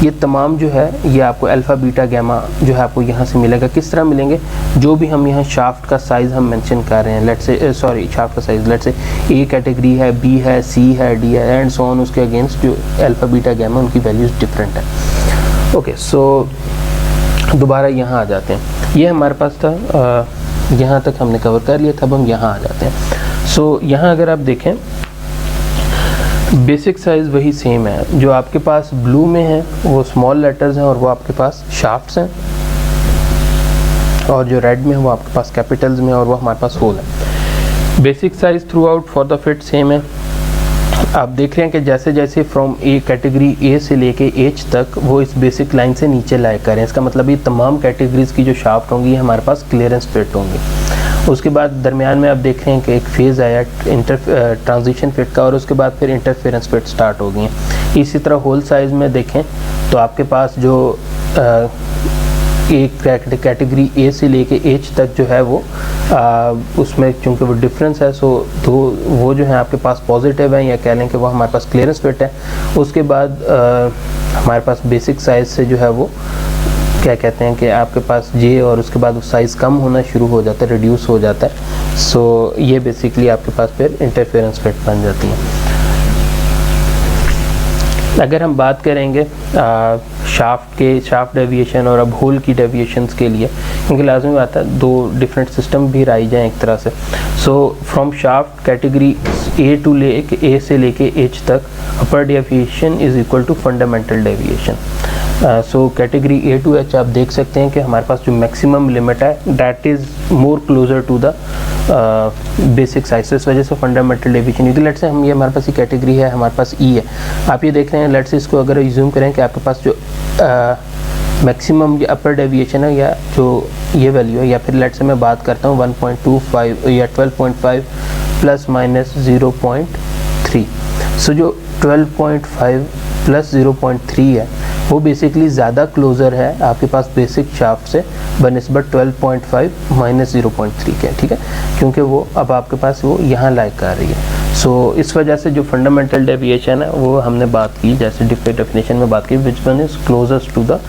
ये तमाम जो है ये आपको अल्फ़ा बीटा गैमा जो है आपको यहाँ से मिलेगा। किस तरह मिलेंगे, जो भी हम यहाँ शाफ्ट का साइज़ हम मेंशन कर रहे हैं, लेट्स से सॉरी शाफ्ट का size let's say A category है, बी है, सी है, डी है एंड सो ऑन, उसके अगेंस्ट जो अल्फ़ा बीटा गैमा उनकी वैल्यूज़ डिफरेंट है। ओके, सो दोबारा यहाँ आ जाते हैं। ये हमारे पास था, यहाँ तक हमने कवर कर लिया था, अब हम यहाँ आ जाते हैं। सो यहाँ अगर आप देखें बेसिक साइज़ वही सेम है, जो आपके पास ब्लू में है वो स्मॉल लेटर्स हैं और वो आपके पास शाफ्ट्स हैं, और जो रेड में है वो आपके पास कैपिटल्स में और वो हमारे पास होल है। Basic size through out for the fit same है। आप देख रहे हैं कि जैसे जैसे फ्रॉम ए कैटेगरी ए से लेके एच तक वो इस बेसिक लाइन से नीचे लाए करें, इसका मतलब ये तमाम कैटेगरीज की जो शाफ्ट होंगी हमारे पास क्लियरेंस फिट होंगी। उसके बाद दरमियान में आप देख रहे हैं कि एक फेज़ आया ट्रांजिशन फिट का, और उसके बाद फिर इंटरफेरेंस फिट स्टार्ट हो गई हैं। इसी तरह होल साइज़ में देखें तो आपके पास जो एक कैटेगरी ए से लेके एच तक जो है वो उसमें चूँकि वो डिफरेंस है, सो तो वो जो है आपके पास पॉजिटिव है, या कह लें कि वो हमारे पास क्लियरेंस फिट है। उसके बाद हमारे पास बेसिक साइज़ से जो है वो क्या कहते हैं कि आपके पास जे, और उसके बाद वो साइज़ कम होना शुरू हो जाता है, रिड्यूस हो जाता है। सो ये बेसिकली आपके पास फिर इंटरफेरेंस फिट बन जाती है। अगर हम बात करेंगे शाफ्ट डेविएशन और अब होल की डेविएशंस के लिए, क्योंकि लाजमी बात है दो डिफरेंट सिस्टम भी राई जाएँ एक तरह से। So from shaft category A से लेके एच तक upper deviation is equal to fundamental deviation. So category A to H आप देख सकते हैं कि हमारे पास जो मैक्सिमम लिमिट है that is more closer to the basic size. इस वजह से फंडामेंटल डेविएशन, क्योंकि लेट्स से हम ये हमारे पास ये कैटेगरी है, हमारे पास ई है, आप ये देख रहे हैं, लेट्स से इसको अगर रिज्यूम करें कि आपके पास जो मैक्सिमम अपर डेविएशन है या जो ये वैल्यू है, या फिर लेट्स से मैं बात करता हूँ 1.25 या 12.5 प्लस माइनस 0.3। सो जो 12.5 प्लस 0.3 है वो बेसिकली ज़्यादा क्लोज़र है आपके पास बेसिक शाफ्ट से बनिस्बत 12.5 माइनस 0.3 के, ठीक है, क्योंकि वो अब आपके पास वो यहाँ लाइक कर रही है। सो इस वजह से जो फंडामेंटल डेविएशन है वो हमने बात की, जैसे डेफिनेशन में बात की, which one is closest to the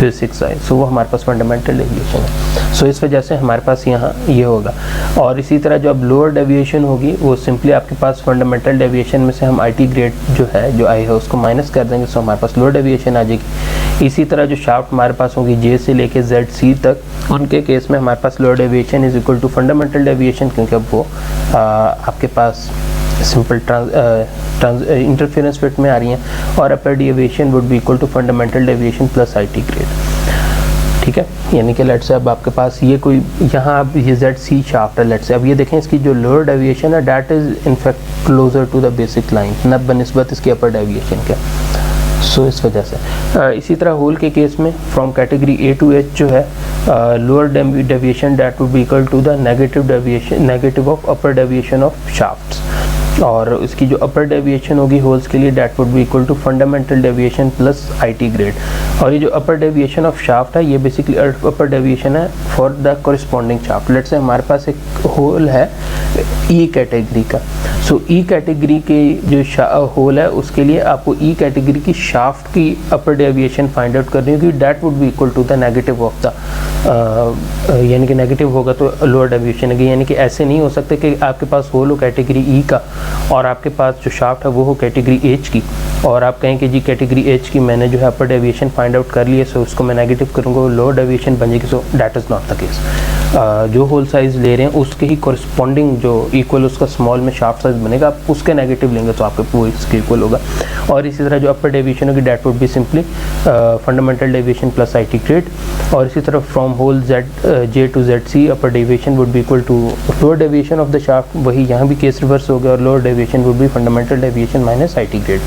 basic size, so वो हमारे पास फंडामेंटल डेविएशन है। सो इस वजह से हमारे पास यहाँ ये होगा। और इसी तरह जो अब लोअर डेविएशन होगी वो सिंपली आपके पास फंडामेंटल डेविएशन में से हम IT ग्रेड जो है जो आई है उसको माइनस कर देंगे, सो हमारे पास लोअर डेविएशन आ जाएगी। इसी तरह जो शाफ्ट हमारे पास होगी जे से लेके ZC तक, उनके केस में हमारे पास lower deviation is equal to fundamental deviation, क्योंकि अब वो आपके पास सिंपल इंटरफेरेंस फिट में आ रही हैं, और upper deviation would be equal to fundamental deviation plus IT grade, ठीक है। यानी कि लेट्स से अब आपके पास ये कोई यहाँ अब ये ZC शाफ्ट है, लेट्स से अब ये देखें इसकी जो लोअर डेविएशन है that is in fact closer to the basic line न बनिस्बत इसकी अपर डेविएशन के। सो इस वजह से इसी तरह होल के केस में from category A to H जो है lower deviation that would be equal to the negative of upper deviation of shafts. और इसकी जो अपर डेविएशन होगी होल्स के लिए that would be equal to fundamental deviation plus IT grade. और ये जो अपर डेविएशन ऑफ शाफ्ट है ये बेसिकली अपर डेविएशन है for the corresponding shaft. Let's say हमारे पास एक होल है E कैटेगरी का, सो E कैटेगरी के जो होल है उसके लिए आपको E कैटेगरी की शाफ्ट की अपर डेविएशन फाइंड आउट करनी होगी, that would be equal to the negative of the यानी कि नेगेटिव होगा तो लोअर डेविएशन है, यानी कि ऐसे नहीं हो सकते कि आपके पास होल हो कैटेगरी E का और आपके पास जो शाफ्ट है वो हो कैटेगरी H की और आप कहें कि जी कैटेगरी H की मैंने जो है अपर डेविएशन फाइंड आउट कर लिया, सो उसको मैं नेगेटिव करूँगा, लोअर डेविएशन बनेगी, so that is not the case. जो होल साइज ले रहे हैं उसके ही कॉरस्पॉन्डिंग जो इक्वल उसका स्मॉल में शाफ्ट साइज बनेगा, आप उसके नेगेटिव लेंगे तो आपके वो इसके इक्वल होगा। और इसी तरह जो अपर डेविएशन होगी that would be simply fundamental deviation plus IT grade. और इसी तरह from hole J to ZC upper deviation would be equal to lower deviation of the shaft, वही यहाँ भी केस रिवर्स हो गया, और lower deviation would be fundamental deviation minus IT grade.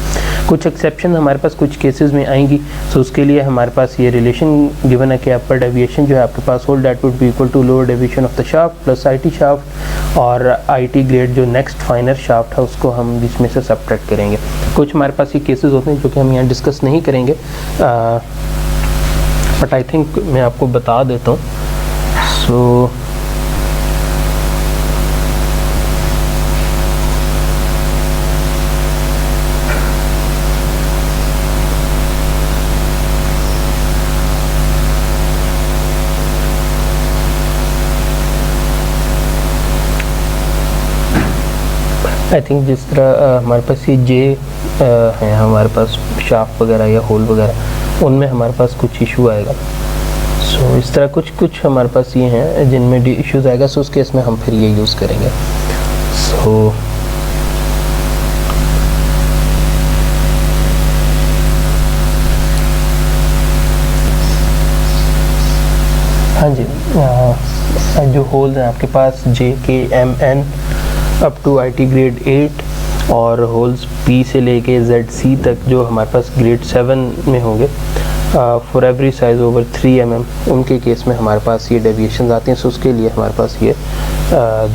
कुछ एक्सेप्शन हमारे पास कुछ केसेस में आएंगी, सो उसके लिए हमारे पास ये रिलेशन गिवन है कि अपर डेविएशन जो है आपके पास hole that would be equal to lower deviation of the shaft plus IT shaft, और IT ग्रेड जो नेक्स्ट फाइनर शाफ्ट है उसको हम बीच में से सब्ट्रैक्ट करेंगे। कुछ हमारे पास ये केसेस होते हैं जो कि हम यहाँ डिस्कस नहीं करेंगे, बट आई थिंक मैं आपको बता देता हूँ। सो आई थिंक जिस तरह हमारे पास ये J है हमारे पास शाफ्ट वगैरह या होल वगैरह, उनमें हमारे पास कुछ इशू आएगा। सो इस तरह कुछ हमारे पास ये हैं जिनमें इश्यूज आएगा, सो उस केस में हम फिर ये यूज़ करेंगे। सो हाँ जी, जो होल्स हैं आपके पास J K M N up to IT grade 8 और होल्स P से लेके ZC तक जो हमारे पास ग्रेड 7 में होंगे for every size over 3 mm, उनके केस में हमारे पास ये डेविएशन आती हैं, सो उसके लिए हमारे पास ये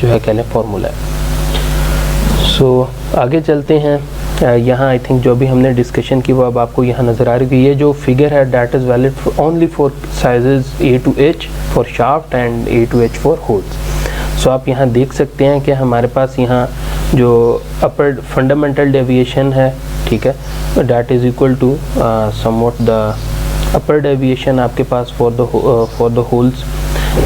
जो है कह लें फॉर्मूला है। सो आगे चलते हैं। यहाँ आई थिंक जो भी हमने डिस्कशन की वो अब आपको यहाँ नज़र आ रही है। ये जो फिगर है that is valid only for sizes A to H for shaft and A to H for holes. So आप यहाँ देख सकते हैं कि हमारे पास यहाँ जो अपर फंडामेंटल डेविएशन है, ठीक है, that is equal to somewhat the upper deviation आपके पास फॉर द होल्स,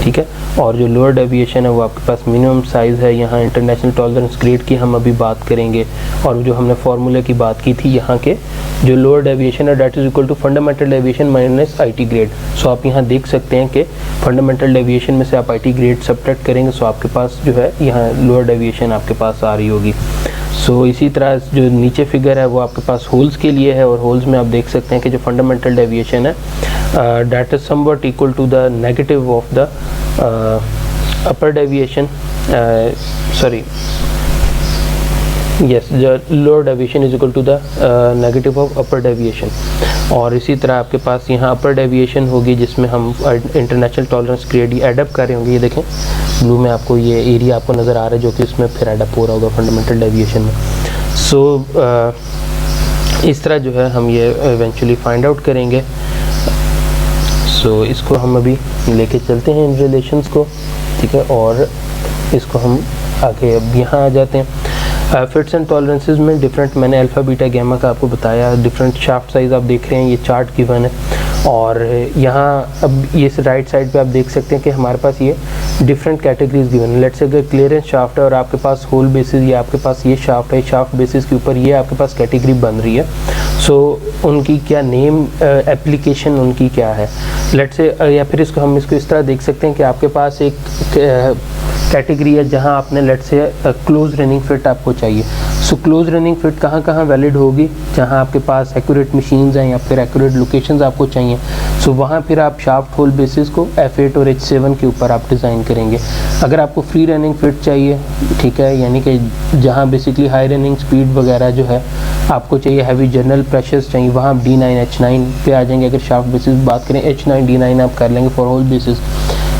ठीक है, और जो लोअर डेविएशन है वो आपके पास मिनिमम साइज़ है। यहाँ इंटरनेशनल टॉलरेंस ग्रेड की हम अभी बात करेंगे, और जो हमने फार्मूले की बात की थी यहाँ के जो लोअर डेविएशन है that is equal to fundamental deviation minus IT grade. So आप यहाँ देख सकते हैं कि फंडामेंटल डेविएशन में से आप IT ग्रेड सब्ट्रैक्ट करेंगे, सो आपके पास जो है यहाँ लोअर डेविएशन आपके पास आ रही होगी। सो इसी तरह जो नीचे फिगर है वो आपके पास होल्स के लिए है, और होल्स में आप देख सकते हैं कि जो फंडामेंटल डेविएशन है that is somewhat equal to the negative of the upper deviation, sorry yes, lower deviation is equal to the negative of upper deviation. और इसी तरह आपके पास यहाँ अपर डेविएशन होगी जिसमें हम इंटरनेशनल टॉलरेंस ग्रेड एडअप कर रहे होंगे। ये देखें ब्लू में आपको ये एरिया आपको नज़र आ रहा है जो कि उसमें फिर एडअप हो रहा होगा फंडामेंटल डेविएशन में। सो इस तरह जो है हम ये इवेंचुअली फाइंड आउट करेंगे। सो इसको हम अभी लेके चलते हैं इन रिलेशंस को, ठीक है, और इसको हम आगे अब यहाँ आ जाते हैं। फिट्स एंड टॉलरेंसेस में डिफरेंट, मैंने अल्फ़ा बीटा गैमा का आपको बताया, डिफरेंट शाफ्ट साइज़ आप देख रहे हैं, ये चार्ट गिवन है। और यहाँ अब ये राइट साइड पे आप देख सकते हैं कि हमारे पास ये डिफरेंट कैटेगरीज गिवन है। लेट्स से अगर क्लियरेंस शाफ्ट है और आपके पास होल बेसिस, या आपके पास ये शाफ्ट है, शाफ्ट बेसिस के ऊपर ये आपके पास कैटेगरी बन रही है। सो उनकी क्या नेम एप्लीकेशन उनकी क्या है, लेट्स से, या फिर इसको हम इसको इस तरह देख सकते हैं कि आपके पास एक कैटेगरी है जहां आपने let's say close running fit आपको चाहिए। सो क्लोज रनिंग फिट कहाँ कहाँ वैलिड होगी, जहां आपके पास एक्यूरेट मशीन्स हैं या फिर एक्यूरेट लोकेशंस आपको चाहिए। सो वहाँ फिर आप शाफ्ट होल बेसिस को F8 और H7 के ऊपर आप डिज़ाइन करेंगे। अगर आपको फ्री रनिंग फिट चाहिए, ठीक है, यानी कि जहाँ बेसिकली हाई रनिंग स्पीड वगैरह जो है आपको चाहिए, हैवी जनरल प्रेशर्स चाहिए, वहाँ आप D9 H9 पे आ जाएंगे। अगर शाफ्ट बेसिस बात करें H9 D9 आप कर लेंगे फॉर होल बेसिस।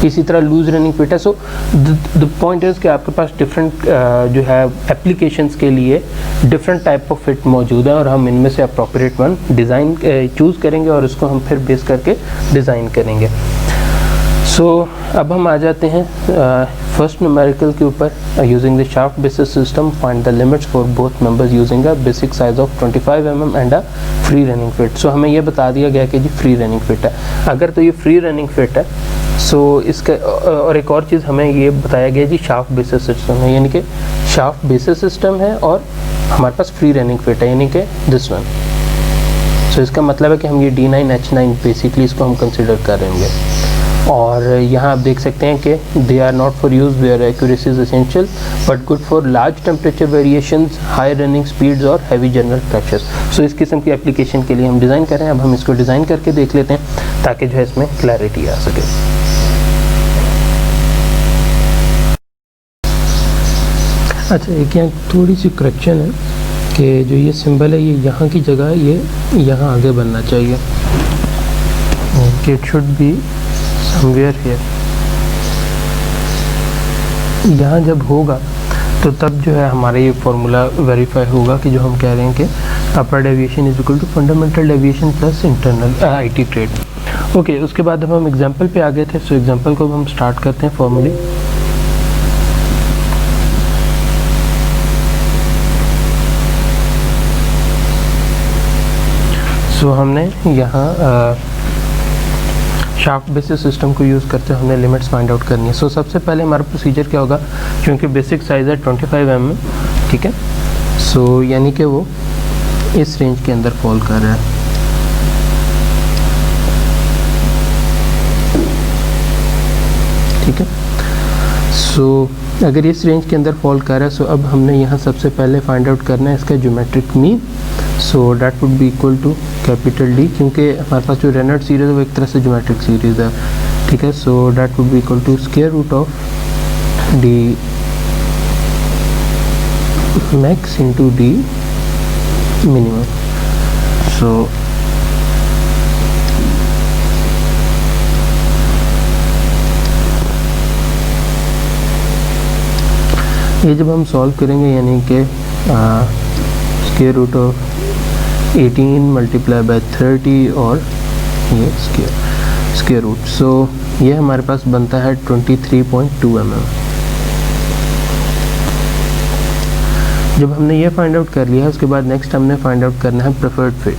इसी तरह लूज रनिंग फिट है। सो द पॉइंट इज़ कि आपके पास डिफरेंट जो है एप्लीकेशंस के लिए डिफरेंट टाइप ऑफ फिट मौजूद है और हम इनमें से अप्रोप्रिएट वन डिज़ाइन चूज़ करेंगे और उसको हम फिर बेस करके डिज़ाइन करेंगे। सो अब हम आ जाते हैं फर्स्ट न्यूमेरिकल के ऊपर। Using the shaft basis system find the limits for both members using a basic size of 25 mm and a free running fit. So हमें ये बता दिया गया कि जी फ्री रनिंग फिट है। अगर तो ये फ्री रनिंग फिट है सो इसका और एक और चीज़ हमें ये बताया गया जी शाफ्ट बेसिस सिस्टम है, यानी कि शाफ्ट बेसिस सिस्टम है और हमारे पास फ्री रनिंग फिट है, यानी कि दिस वन। सो इसका मतलब है कि हम ये D9 H9 बेसिकली इसको हम कंसिडर करेंगे। और यहाँ आप देख सकते हैं कि they are not for use where accuracy is essential but good for large temperature variations, high running speeds और हैवी जनरल फ्रैक्चर्स। सो इस किस्म की एप्लीकेशन के लिए हम डिज़ाइन कर रहे हैं। अब हम इसको डिज़ाइन करके देख लेते हैं ताकि जो है इसमें क्लैरिटी आ सके। अच्छा, एक यहाँ थोड़ी सी करेक्शन है कि जो ये सिंबल है ये यहाँ की जगह ये यहाँ आगे बनना चाहिए, it should be somewhere here. यहाँ जब होगा तो तब जो है हमारा ये फॉर्मूला वेरीफाई होगा कि जो हम कह रहे हैं कि upper deviation is equal to fundamental deviation plus internal IT grade. Okay, उसके बाद हम एग्जांपल पे आ गए थे। सो एग्जांपल को हम स्टार्ट करते हैं फॉर्मूले। सो हमने यहाँ शाफ्ट बेसिस सिस्टम को यूज़ करते हुए हमने लिमिट्स फाइंड आउट करनी है। सो सबसे पहले हमारा प्रोसीजर क्या होगा, क्योंकि बेसिक साइज़ है 25 mm, ठीक है। सो यानी कि वो इस रेंज के अंदर फॉल कर रहा है। ठीक है, सो अगर इस रेंज के अंदर फॉल कर रहा है सो अब हमने यहाँ सबसे पहले फाइंड आउट करना है इसका geometric mean. So that would be equal to capital D, क्योंकि हमारे पास जो रेनॉल्ड्स सीरीज़ है वो एक तरह से ज्योमेट्रिक सीरीज़ है। ठीक है, so that would be equal to square root of D max into D minimum. So ये जब हम सॉल्व करेंगे यानी कि square root of 18 multiply by 30 और ये स्क्वायर रूट। सो ये हमारे पास बनता है 23.2 mm। जब हमने ये फाइंड आउट कर लिया है उसके बाद नेक्स्ट हमने फाइंड आउट करना है प्रेफर्ड फिट।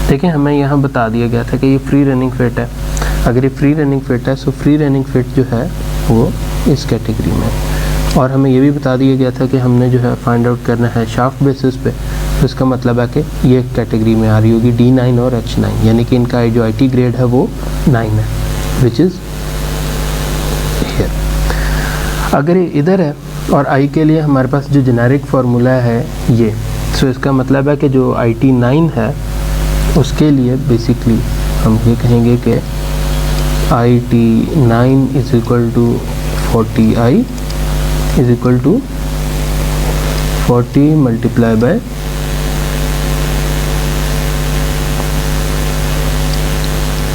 देखिए हमें यहाँ बता दिया गया था कि ये फ्री रनिंग फिट है। अगर ये फ्री रनिंग फिट है सो फ्री रनिंग फिट जो है वो इस कैटेगरी में है। और हमें ये भी बता दिया गया था कि हमने जो है फाइंड आउट करना है शाफ्ट बेसिस पे। तो इसका मतलब है कि ये कैटेगरी में आ रही होगी D9 और H9, यानी कि इनका जो IT ग्रेड है वो 9 है, विच इज़ हियर। अगर ये इधर है और I के लिए हमारे पास जो जेनेरिक फार्मूला है ये, सो इसका मतलब है कि जो IT 9 है उसके लिए बेसिकली हम ये कहेंगे कि IT 9 is equal to 40I is equal to 40 multiply by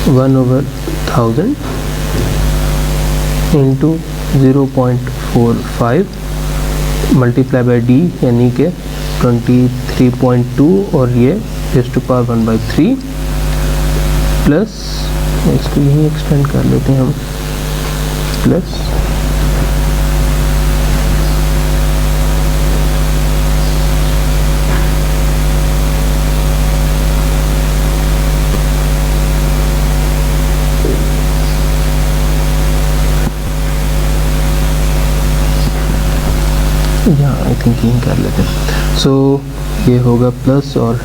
1/1000 into 0.45 multiply by D यानी कि 23.2 और ये रेज़ टू पावर 1/3 प्लस इसको यही एक्सटेंड कर लेते हैं हम प्लस यहाँ आई थिंक यही कर लेते हैं। सो ये होगा प्लस और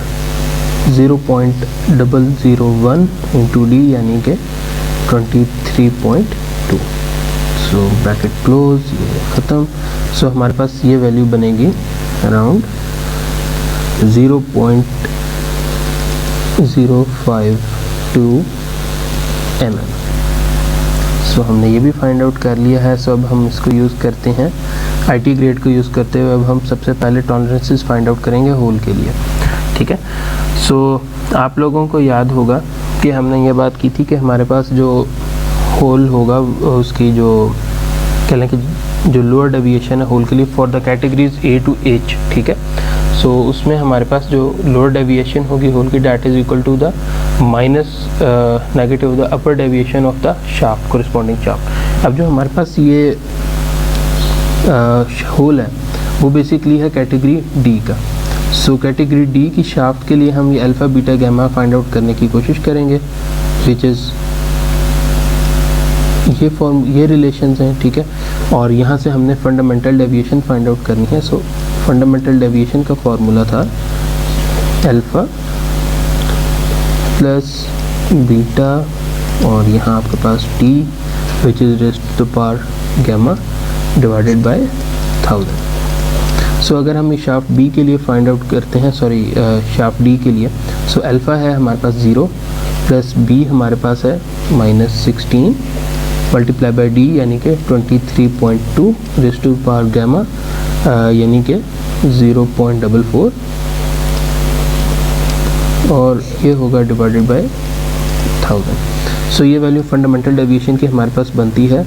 0.001 इंटू डी यानी कि 23.2। सो ब्रैकेट क्लोज, ये ख़त्म। सो हमारे पास ये वैल्यू बनेगी अराउंड 0.052 mm। सो हमने ये भी फाइंड आउट कर लिया है। सो अब हम इसको यूज़ करते हैं IT ग्रेड को यूज़ करते हुए। अब हम सबसे पहले टॉलरेंसेस फाइंड आउट करेंगे होल के लिए। ठीक है, सो आप लोगों को याद होगा कि हमने ये बात की थी कि हमारे पास जो होल होगा उसकी जो कह लें कि जो लोअर डेविएशन है होल के लिए for the categories A to H, ठीक है। सो उसमें हमारे पास जो लोअर डेविएशन होगी होल की that is equal to the minus negative the upper deviation of the shaft corresponding shaft. अब जो हमारे पास ये होल है वो बेसिकली है कैटेगरी D का। सो कैटेगरी D की शाफ्ट के लिए हम ये alpha beta gamma find out करने की कोशिश करेंगे, विच इज़ ये रिलेशंस हैं, ठीक है। और यहाँ से हमने फंडामेंटल डेविएशन फाइंड आउट करनी है। सो फंडामेंटल डेविएशन का फॉर्मूला था अल्फ़ा प्लस बीटा और यहाँ आपके पास T which is raised to the power gamma divided by 1000। So अगर हम इस शाफ्ट B के लिए फाइंड आउट करते हैं, सॉरी शाफ्ट D के लिए, सो अल्फ़ा है हमारे पास 0 प्लस B हमारे पास है -16 मल्टीप्लाई बाई D यानी कि 23.2 रेज़्ड टू पावर गैमा यानी कि 0.44 और ये होगा डिवाइडेड बाय 1000। सो ये वैल्यू फंडामेंटल डेविएशन की हमारे पास बनती है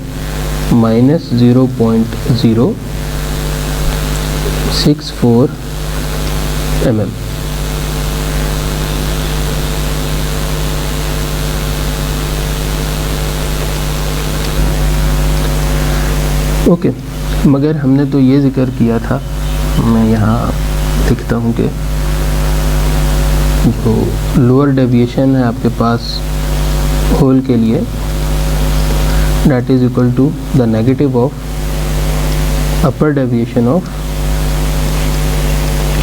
-0.064 mm। ओके, मगर हमने तो ये जिक्र किया था, मैं यहाँ लिखता हूँ कि जो लोअर डेविएशन है आपके पास होल के लिए that is equal to the negative of upper deviation of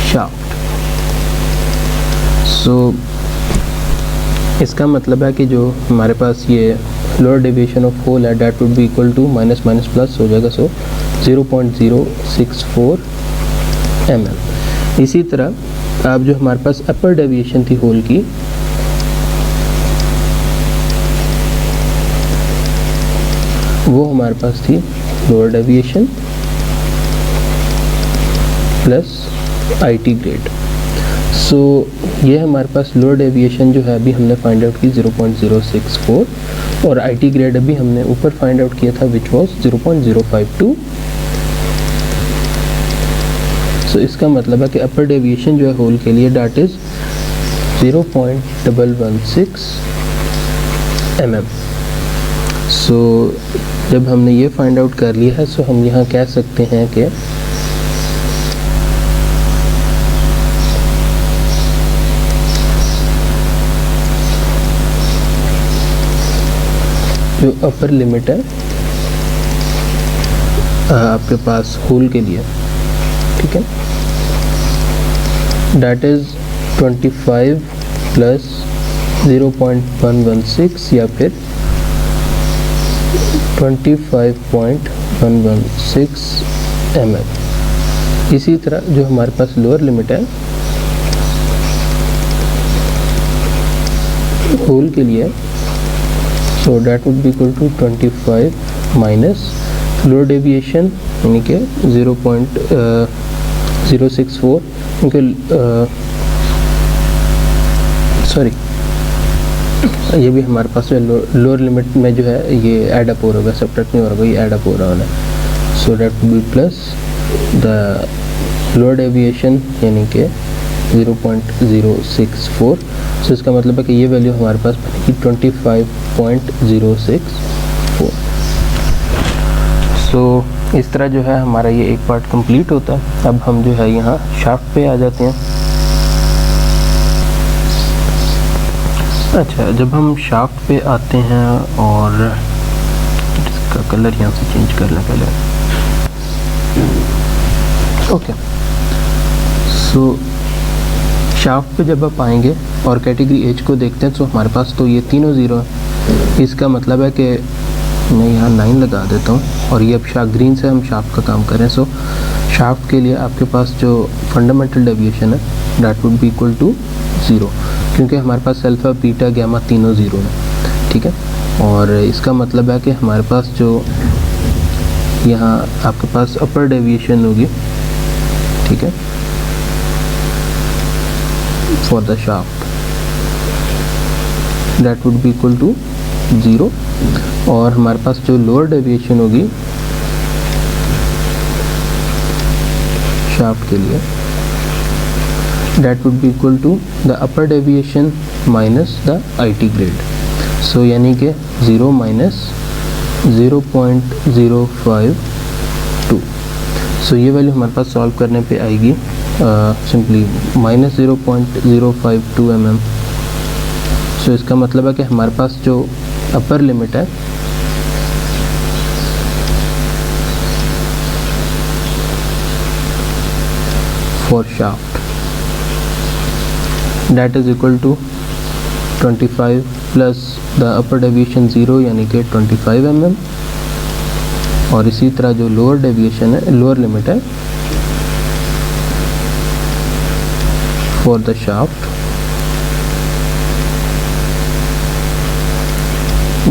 shaft। so इसका मतलब है कि जो हमारे पास ये लोअर डेविएशन ऑफ होल है that would be equal to minus minus plus हो जाएगा, सो 0.064 mm। इसी तरह अब जो हमारे पास अपर डेविएशन थी होल की वो हमारे पास थी lower deviation plus IT grade. So ये हमारे पास लोअर डेविएशन जो है अभी हमने फाइंड आउट की 0.064 और IT ग्रेड अभी हमने ऊपर फाइंड आउट किया था विच वॉज 0.052। सो इसका मतलब है कि अपर डेविएशन जो है होल के लिए डेट इज 0.116 mm। सो जब हमने ये फाइंड आउट कर लिया है सो हम यहाँ कह सकते हैं कि जो अपर लिमिट है आपके पास होल के लिए, ठीक है, डेट इज 25 प्लस 0.116 या फिर 25.116 mm। इसी तरह जो हमारे पास लोअर लिमिट है होल के लिए, so that would be equal to 25 minus lower deviation यानी कि 0.064 क्योंकि सॉरी ये भी हमारे पास जो लोअर लिमिट में जो है ये ऐड अप हो रहा होगा, सब्ट्रैक्ट नहीं हो रहा होगा, ये ऐड अप हो रहा होना। So that would be plus the lower deviation यानी कि 0.064। सो इसका मतलब है कि ये वैल्यू हमारे पास बनेगी 25.064। सो इस तरह जो है हमारा ये एक पार्ट कंप्लीट होता है। अब हम जो है यहाँ शाफ्ट पे आ जाते हैं। अच्छा, जब हम शाफ्ट पे आते हैं और इसका कलर यहाँ से चेंज कर लें पहले। ओके, सो शाफ्ट पे जब आप आएंगे और कैटेगरी एच को देखते हैं तो हमारे पास तो ये तीनों ज़ीरो है। इसका मतलब है कि मैं यहाँ 9 लगा देता हूँ और ये अब ग्रीन से हम शाफ्ट का काम करें। सो शाफ्ट के लिए आपके पास जो फंडामेंटल डेविएशन है that would be equal to 0 क्योंकि हमारे पास अल्फ़ा बीटा गैमा तीनों 0 है, ठीक है। और इसका मतलब है कि हमारे पास जो यहाँ आपके पास अपर डेविएशन होगी, ठीक है, for the shaft that would be equal to 0 और हमारे पास जो लोअर डेविएशन होगी शाफ्ट के लिए, that would be equal to the upper deviation minus the IT grade. So यानी कि 0 minus 0.052. So ये वैल्यू हमारे पास सॉल्व करने पे आएगी सिंपली माइनस 0.052 mm. सो इसका मतलब है कि हमारे पास जो अपर लिमिट है for shaft that is equal to 25 plus the upper deviation 0 यानी कि 25 mm, और इसी तरह जो लोअर डेविएशन है, लोअर लिमिट है for the shaft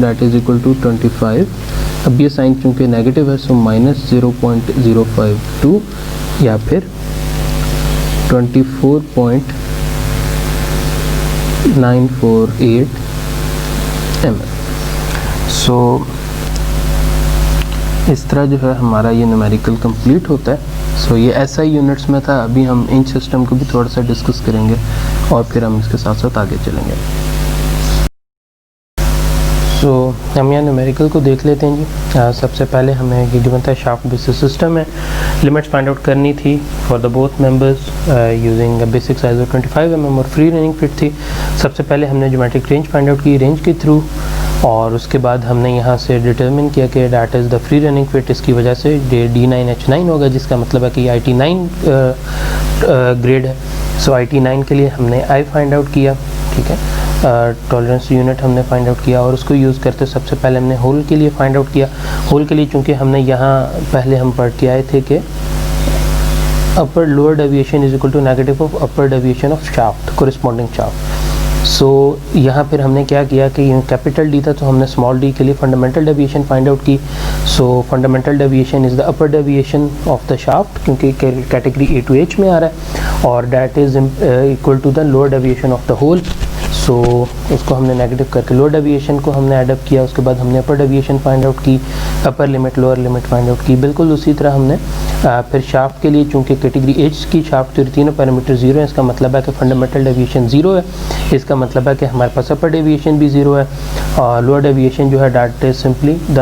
that is equal to 25. अब ये साइन चूंकि नेगेटिव है सो माइनस 0.052 या फिर 24.948 mm. सो इस तरह जो है हमारा ये न्यूमेरिकल कंप्लीट होता है. सो ये SI यूनिट्स में था. अभी हम इंच सिस्टम को भी थोड़ा सा डिस्कस करेंगे और फिर हम इसके साथ साथ आगे चलेंगे. सो हम यहाँ न्यूमेरिकल को देख लेते हैं जी. सबसे पहले हमें ये गिवन था शाफ्ट बेसिस सिस्टम है, लिमिट्स फाइंड आउट करनी थी for the both members using basic size of 25 mm और फ्री रनिंग फिट थी. सबसे पहले हमने ज्योमेट्रिक रेंज फाइंड आउट की रेंज के थ्रू, और उसके बाद हमने यहाँ से डिटरमिन किया कि that is the free running fit. इसकी वजह से D9H9 होगा, जिसका मतलब है कि IT9 ग्रेड है. सो IT9 के लिए हमने I फाइंड आउट किया, ठीक है, टॉलरेंस यूनिट हमने फाइंड आउट किया, और उसको यूज़ करते सबसे पहले हमने होल के लिए फाइंड आउट किया. होल के लिए चूँकि हमने यहाँ पहले हम पढ़ के आए थे कि upper lower deviation is equal to negative of upper deviation of shaft corresponding shaft. So यहाँ फिर हमने क्या किया कि कैपिटल डी था तो हमने स्मॉल डी के लिए फंडामेंटल डेविएशन फाइंड आउट की. So fundamental deviation is the upper deviation of the shaft, क्योंकि कैटेगरी A to H में आ रहा है, और that is equal to the lower deviation of the hole. So उसको हमने नेगेटिव करके लोअर डेविएशन को हमने एडअप किया. उसके बाद हमने अपर डेविएशन फाइंड आउट की, upper limit lower limit find out की. बिल्कुल उसी तरह हमने फिर शाफ्ट के लिए, चूँकि कैटेगरी H की शाफ्ट के तीनों पैरामीटर 0 है, इसका मतलब है कि फंडामेंटल डेविएशन 0 है. इसका मतलब है कि हमारे पास अपर डेविएशन भी 0 है, और लोअर डेविएशन जो है that is simply the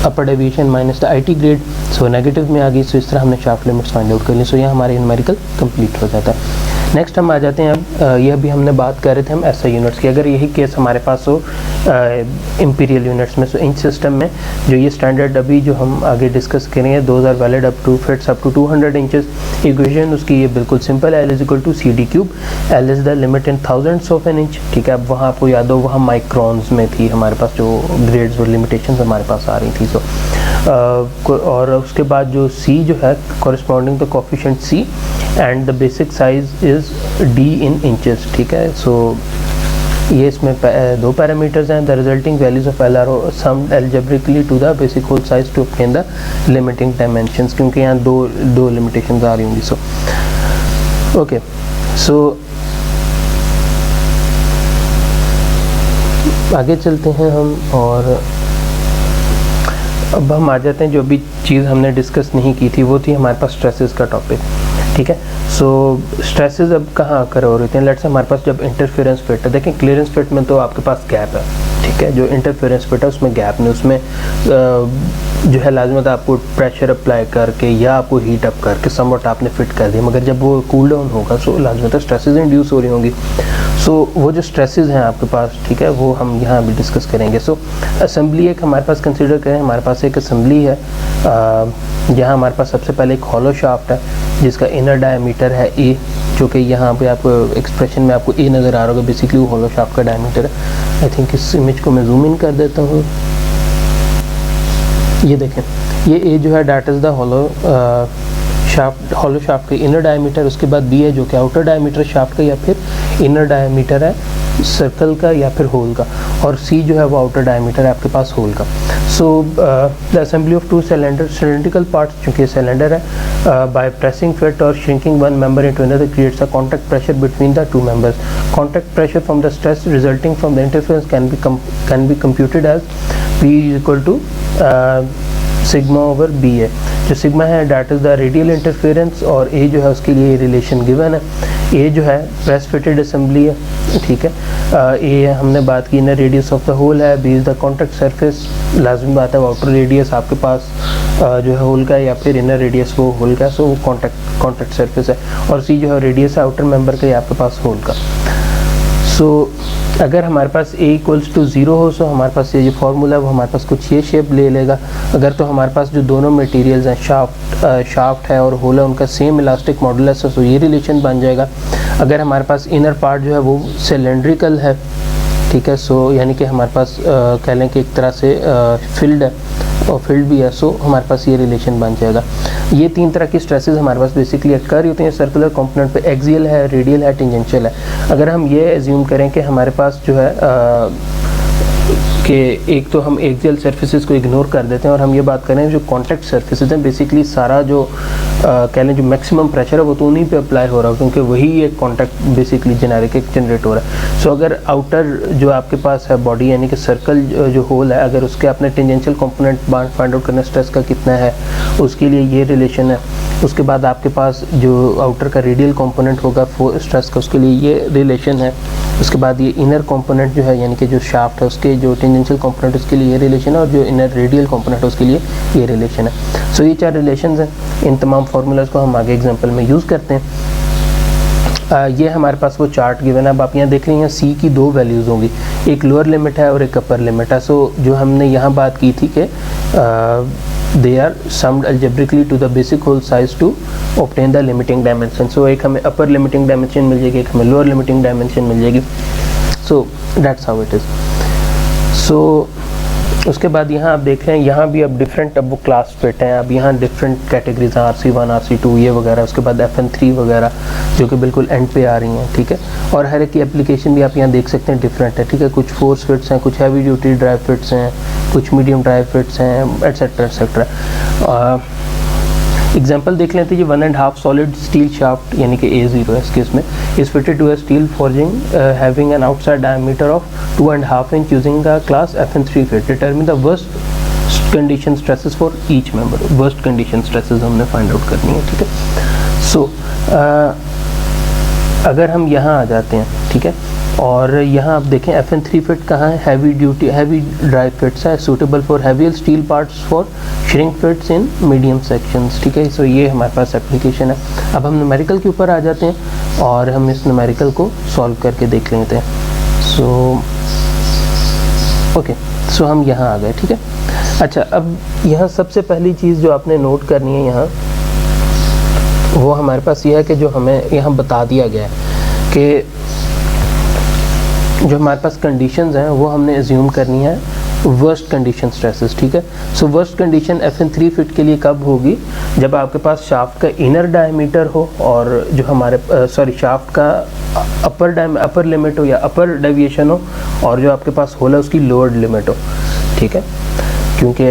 upper deviation minus the IT grade. So negative में आ गई. सो इस तरह हमने शाफ्ट लिमिट्स फाइंड आउट कर ली. सो यहाँ हमारे न्यूमेरिकल कंप्लीट हो जाता है. नेक्स्ट हम आ जाते हैं, अब यह भी हमने बात कर रहे थे हम SI यूनिट्स की. अगर यही केस हमारे पास हो इंपीरियल यूनिट्स में, सो इंच सिस्टम में जो ये स्टैंडर्ड अभी जो हम आगे डिस्कस करेंगे, those are valid up to fits up to 200 inches. Equation उसकी ये बिल्कुल सिंपल है, L is equal to CD cube. L is the limit in thousands of an inch, ठीक है. अब वहाँ आपको याद हो वहाँ माइक्रॉन्स में थी हमारे पास जो ग्रेड्स और लिमिटेशंस हमारे पास आ रही थी. सो और उसके बाद जो C जो है corresponding to coefficient C and the basic size is D in inches, ठीक है. सो ये इसमें दो पैरामीटर्स हैं. The resulting values of L are summed algebraically to the basic hole size to obtain the limiting dimensions, क्योंकि यहाँ दो लिमिटेशंस आ रही होंगी. सो ओके, सो आगे चलते हैं हम, और अब हम आ जाते हैं जो भी चीज़ हमने डिस्कस नहीं की थी वो थी हमारे पास स्ट्रेसेस का टॉपिक, ठीक है. सो स्ट्रेसेस अब कहाँ आकर हो रहे थे. लेट्स से हमारे पास जब इंटरफेरेंस फिट है, देखें क्लियरेंस फिट में तो आपके पास गैप है, ठीक है. जो इंटरफेरेंस फिट है उसमें गैप नहीं, उसमें जो है लाजमत आपको प्रेशर अप्लाई करके या आपको हीट अप करके समवट आपने फिट कर दिया, मगर जब वो कूल डाउन होगा सो लाजमत स्ट्रेसेस इंड्यूस हो रही होंगी. सो वो जो स्ट्रेसेस हैं आपके पास, ठीक है, वो हम यहाँ भी डिस्कस करेंगे. सो असेंबली एक हमारे पास कंसिडर करें. हमारे पास एक असेंबली है जहाँ हमारे पास सबसे पहले एक हॉलो शाफ्ट है जिसका इनर डायमीटर है A, जो कि यहाँ पे आपको एक्सप्रेशन में आपको A नज़र आ रहा होगा. बेसिकली वो हॉलो शाफ्ट का डायमीटर है. आई थिंक इस इमेज को मैं जूम इन कर देता हूँ. ये देखें, ये A जो है that is the hollow shaft के इनर डायमीटर. उसके बाद B है जो कि आउटर डायमीटर शाफ्ट का या फिर इनर डायमीटर है सर्कल का या फिर होल का, और सी जो है वो आउटर डायमीटर है आपके पास होल का। So the assembly of two cylindrical parts, चूँकि सिलेंडर है, बाय प्रेसिंग फिट और shrinking one member into another creates a contact pressure between the two members. Contact pressure from the stress resulting from the interference can be computed as P equal to sigma over B है। जो सिग्मा है that is the radial interference, और ए जो है उसके लिए रिलेशन गिवन है। ए जो है प्रेस फिटेड असेंबली है, ठीक है। ए हमने बात की inner radius of the hole है, B is the contact surface, लाजमी बात है आउटर रेडियस आपके पास जो है होल का या फिर इनर रेडियस वो होल का, सो वो कॉन्टैक्ट सरफेस है, और सी जो है रेडियस है आउटर मेंबर का या आपके पास होल का। सो अगर हमारे पास a इक्वल्स टू 0 हो, सो हमारे पास ये जो फार्मूला है वो हमारे पास कुछ ये शेप ले लेगा। अगर तो हमारे पास जो दोनों मटेरियल्स हैं, शाफ्ट है और होल है, उनका सेम इलास्टिक मॉडुलस है, सो ये रिलेशन बन जाएगा। अगर हमारे पास इनर पार्ट जो है वो सिलेंड्रिकल है, ठीक है, सो यानी कि हमारे पास कह लें कि एक तरह से फील्ड है और फील्ड भी है, सो हमारे पास ये रिलेशन बन जाएगा। ये तीन तरह की स्ट्रेसेस हमारे पास बेसिकली अकर होती हैं सर्कुलर कंपोनेंट पे, एक्सियल है, रेडियल है, टेंजेंशियल है। अगर हम ये एज्यूम करें कि हमारे पास जो है कि एक तो हम एक्सियल सर्फेसिस को इग्नोर कर देते हैं और हम ये बात करें जो कॉन्टैक्ट सर्फेसिस हैं, बेसिकली सारा जो कह लें जो मैक्सिमम प्रेशर है वो तो उन्हीं पे अप्लाई हो रहा है, क्योंकि वही एक कॉन्टैक्ट बेसिकली जेनेरिक एक जनरेट हो रहा है। सो अगर आउटर जो आपके पास है बॉडी यानी कि सर्कल जो होल है, अगर उसके आपने टेंजेंशियल कंपोनेंट फाइंड आउट करना स्ट्रेस का कितना है, उसके लिए ये रिलेशन है। उसके बाद आपके पास जो आउटर का रेडियल कंपोनेंट होगा स्ट्रेस का, उसके लिए ये रिलेशन है। उसके बाद ये इनर कंपोनेंट जो है यानी कि जो शाफ्ट है उसके जो टेंजेंशियल कंपोनेंट उसके लिए ये रिलेशन है, और जो इनर रेडियल कंपोनेंट है उसके लिए ये रिलेशन है। सो ये 4 रिलेशंस हैं। इन तमाम फार्मूलाज को हम आगे एग्जांपल में यूज़ करते हैं। ये हमारे पास वो चार्ट गिवन है। अब आप यहाँ देख रहे हैं सी की 2 वैल्यूज़ होंगी, एक लोअर लिमिट है और एक अपर लिमिट है। सो जो हमने यहाँ बात की थी कि they are summed algebraically to the basic whole size to obtain the limiting dimension. So एक हमें upper limiting dimension मिल जाएगी, एक हमें lower limiting dimension मिल जाएगी। So that's how it is. So उसके बाद यहाँ आप देख रहे हैं यहाँ भी अब डिफरेंट अब वो क्लास फिट हैं। अब यहाँ डिफरेंट कैटेगरीज हैं, RC1 RC2 ये वगैरह, उसके बाद FN3 वगैरह जो कि बिल्कुल एंड पे आ रही हैं, ठीक है। और हर एक की एप्लीकेशन भी आप यहाँ देख सकते हैं डिफरेंट है, ठीक है। कुछ फोर्स फिट्स हैं, कुछ हैवी ड्यूटी ड्राइव फिट्स हैं, कुछ मीडियम ड्राइव फिट्स हैं, एट्सेट्रा एट्सेट्रा। एग्जाम्पल देख लेते हैं। ये 1.5 सॉलिड स्टील शाफ्ट यानी कि A0 है इस केस में, is fitted to a steel forging having an outside diameter of 2.5 inch using the class FN3 fit. Determine the worst condition stresses for each member. Worst condition stresses हमने फाइंड आउट करनी है, ठीक है। सो अगर हम यहाँ आ जाते हैं, ठीक है, और यहाँ आप देखें FN3 फिट कहाँ है, हैवी ड्राइव फिट्स है, suitable for heavy steel parts for shrink fits in medium sections, ठीक है। सो ये हमारे पास एप्लीकेशन है। अब हम न्यूमेरिकल के ऊपर आ जाते हैं और हम इस न्यूमेरिकल को सॉल्व करके देख लेते हैं। सो ओके, सो हम यहाँ आ गए, ठीक है। अच्छा, अब यहाँ सबसे पहली चीज़ जो आपने नोट करनी है यहाँ, वो हमारे पास ये है कि जो हमें यहाँ बता दिया गया है कि जो हमारे पास कंडीशंस हैं वो हमने एज्यूम करनी है वर्स्ट कंडीशन स्ट्रेसेस, ठीक है। सो वर्स्ट कंडीशन FN3 फिट के लिए कब होगी, जब आपके पास शाफ्ट का इनर डायमीटर हो और जो हमारे शाफ्ट का अपर लिमिट हो या अपर डेविएशन हो, और जो आपके पास होल है उसकी लोअर लिमिट हो, ठीक है। क्योंकि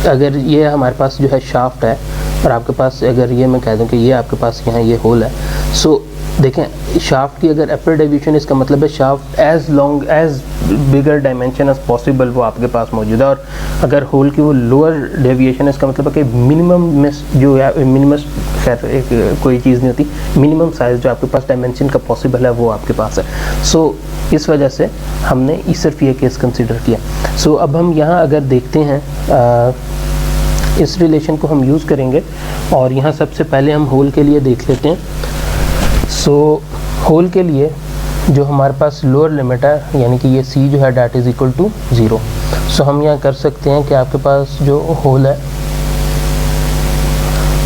अगर ये हमारे पास जो है शाफ्ट है और आपके पास अगर ये मैं कह दूं कि ये आपके पास यहाँ ये होल है, सो देखें शाफ्ट की अगर अपर डेविएशन, इसका मतलब है शाफ्ट एज लॉन्ग एज बिगर डायमेंशन एज पॉसिबल वो आपके पास मौजूद है, और अगर होल की वो लोअर डेविएशन है, इसका मतलब है कि मिनिमम जो है मिनिमम, खैर कोई चीज़ नहीं होती, मिनिमम साइज़ जो आपके पास डायमेंशन का पॉसिबल है वो आपके पास है। सो इस वजह से हमने सिर्फ ये केस कंसिडर किया। सो अब हम यहाँ अगर देखते हैं इस रिलेशन को हम यूज़ करेंगे, और यहाँ सबसे पहले हम होल के लिए देख लेते हैं। सो होल के लिए जो हमारे पास लोअर लिमिट है यानी कि ये C जो है डैट इज़ इक्वल टू 0। सो हम यहाँ कर सकते हैं कि आपके पास जो होल है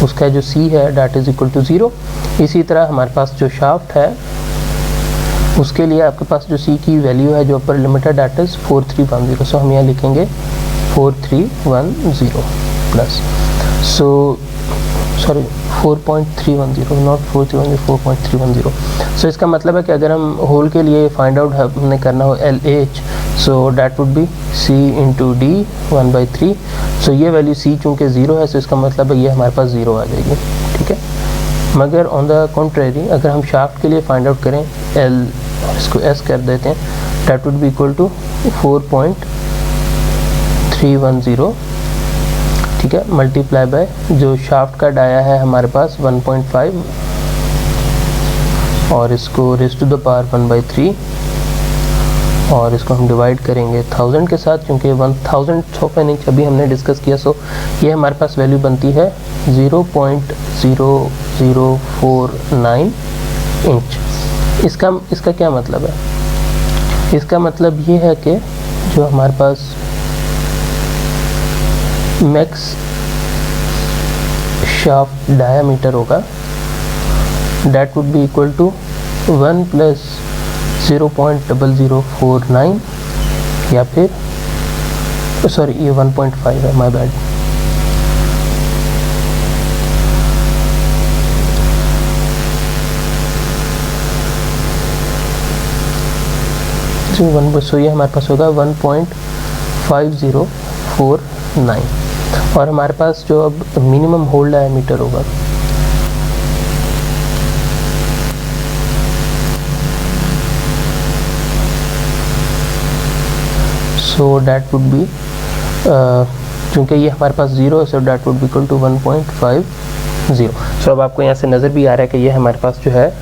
उसका जो C है डैट इज़ इक्वल टू 0। इसी तरह हमारे पास जो शाफ्ट है उसके लिए आपके पास जो C की वैल्यू है जो अपर लिमिट है डैट इज़ 4310। सो हम यहाँ लिखेंगे 4310 प्लस 4310 4.310, नॉट 4.310, 4.310। सो इसका मतलब है कि अगर हम होल के लिए फाइंड आउट हमने करना हो LH, so that would B C into D 1/3। सो ये वैल्यू C चूँकि 0 है, सो इसका मतलब है ये हमारे पास 0 आ जाएगी, ठीक है। मगर ऑन द कॉन्ट्रेरी अगर हम शाफ्ट के लिए फाइंड आउट करें L, इसको S कर देते हैं, that would be equal to 4.310, ठीक है, मल्टीप्लाई बाय जो शाफ्ट का डाया है हमारे पास 1.5 और इसको रेज़ टू द पावर 1/3 और इसको हम डिवाइड करेंगे 1000 के साथ, क्योंकि 1000 ऑफ एन इंच अभी हमने डिस्कस किया। सो ये हमारे पास वैल्यू बनती है 0.0049 इंच। इसका क्या मतलब है? इसका मतलब ये है कि जो हमारे पास मैक्स शाफ्ट डायामीटर होगा that would be equal to 1 plus 0.0049 या फिर सॉरी ये 1.5 है, माय बैड। सो ये हमारे पास होगा 1.5049 और हमारे पास जो अब मिनिमम होल डायमीटर होगा सो डैट वुड बी, चूँकि ये हमारे पास 0 है, so that would be equal to 1.50। So अब आपको यहाँ से नज़र भी आ रहा है कि ये हमारे पास जो है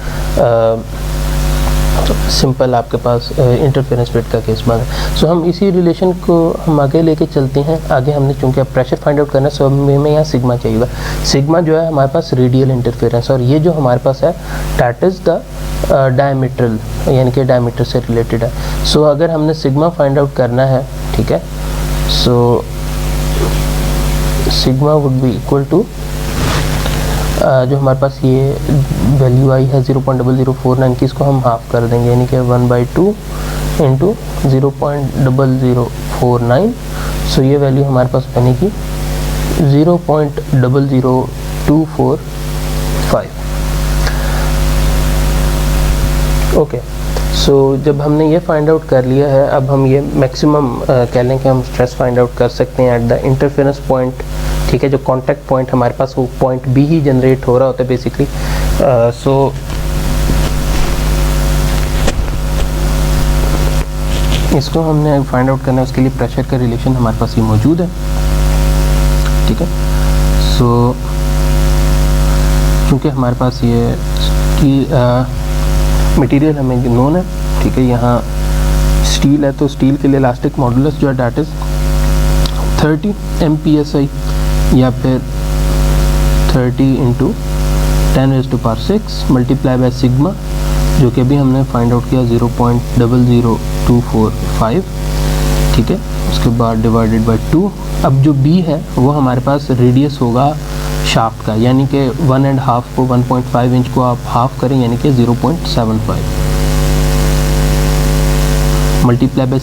सिंपल आपके पास इंटरफेरेंस रेट का केस बन है। सो हम इसी रिलेशन को हम आगे लेके चलते हैं। आगे हमने चूँकि अब प्रेशर फाइंड आउट करना है, सो हमें यहाँ सिग्मा चाहिए होगा। सिग्मा जो है हमारे पास रेडियल इंटरफेरेंस, और ये जो हमारे पास है दैट इज़ द डायमीटरल, यानी कि डायमीटर से रिलेटेड है। सो अगर हमने सिग्मा फाइंड आउट करना है, ठीक है, so sigma would be equal to जो हमारे पास ये वैल्यू आई है 0.0049 की, इसको हम हाफ कर देंगे, यानी कि 1/2 इंटू 0.0049। सो ये वैल्यू हमारे पास बनेगी 0.00245। ओके, सो जब हमने ये फाइंड आउट कर लिया है, अब हम ये मैक्सिमम कह लें कि हम स्ट्रेस फाइंड आउट कर सकते हैं एट द इंटरफेरेंस पॉइंट, ठीक है। जो कांटेक्ट पॉइंट हमारे पास वो पॉइंट बी ही जनरेट हो रहा होता है बेसिकली। सो इसको हमने फाइंड आउट करना है, उसके लिए प्रेशर का रिलेशन हमारे पास ये मौजूद है, ठीक है। सो चूँकि हमारे पास ये मटेरियल हमें नोन है, ठीक है, यहाँ स्टील है, तो स्टील के लिए इलास्टिक मॉडुलस जो है डैट इज़ 30 MPSI या फिर 30 इंटू 10⁻⁶ मल्टीप्लाई बाय सिग्मा, जो कि अभी हमने फाइंड आउट किया 0.00245, ठीक है। उसके बाद डिवाइडेड बाय 2। अब जो B है वो हमारे पास रेडियस होगा शाफ्ट का, यानी कि 1.5 को 1.5 इंच को आप हाफ करें, यानी कि 0.75 मल्टीप्लाई बाय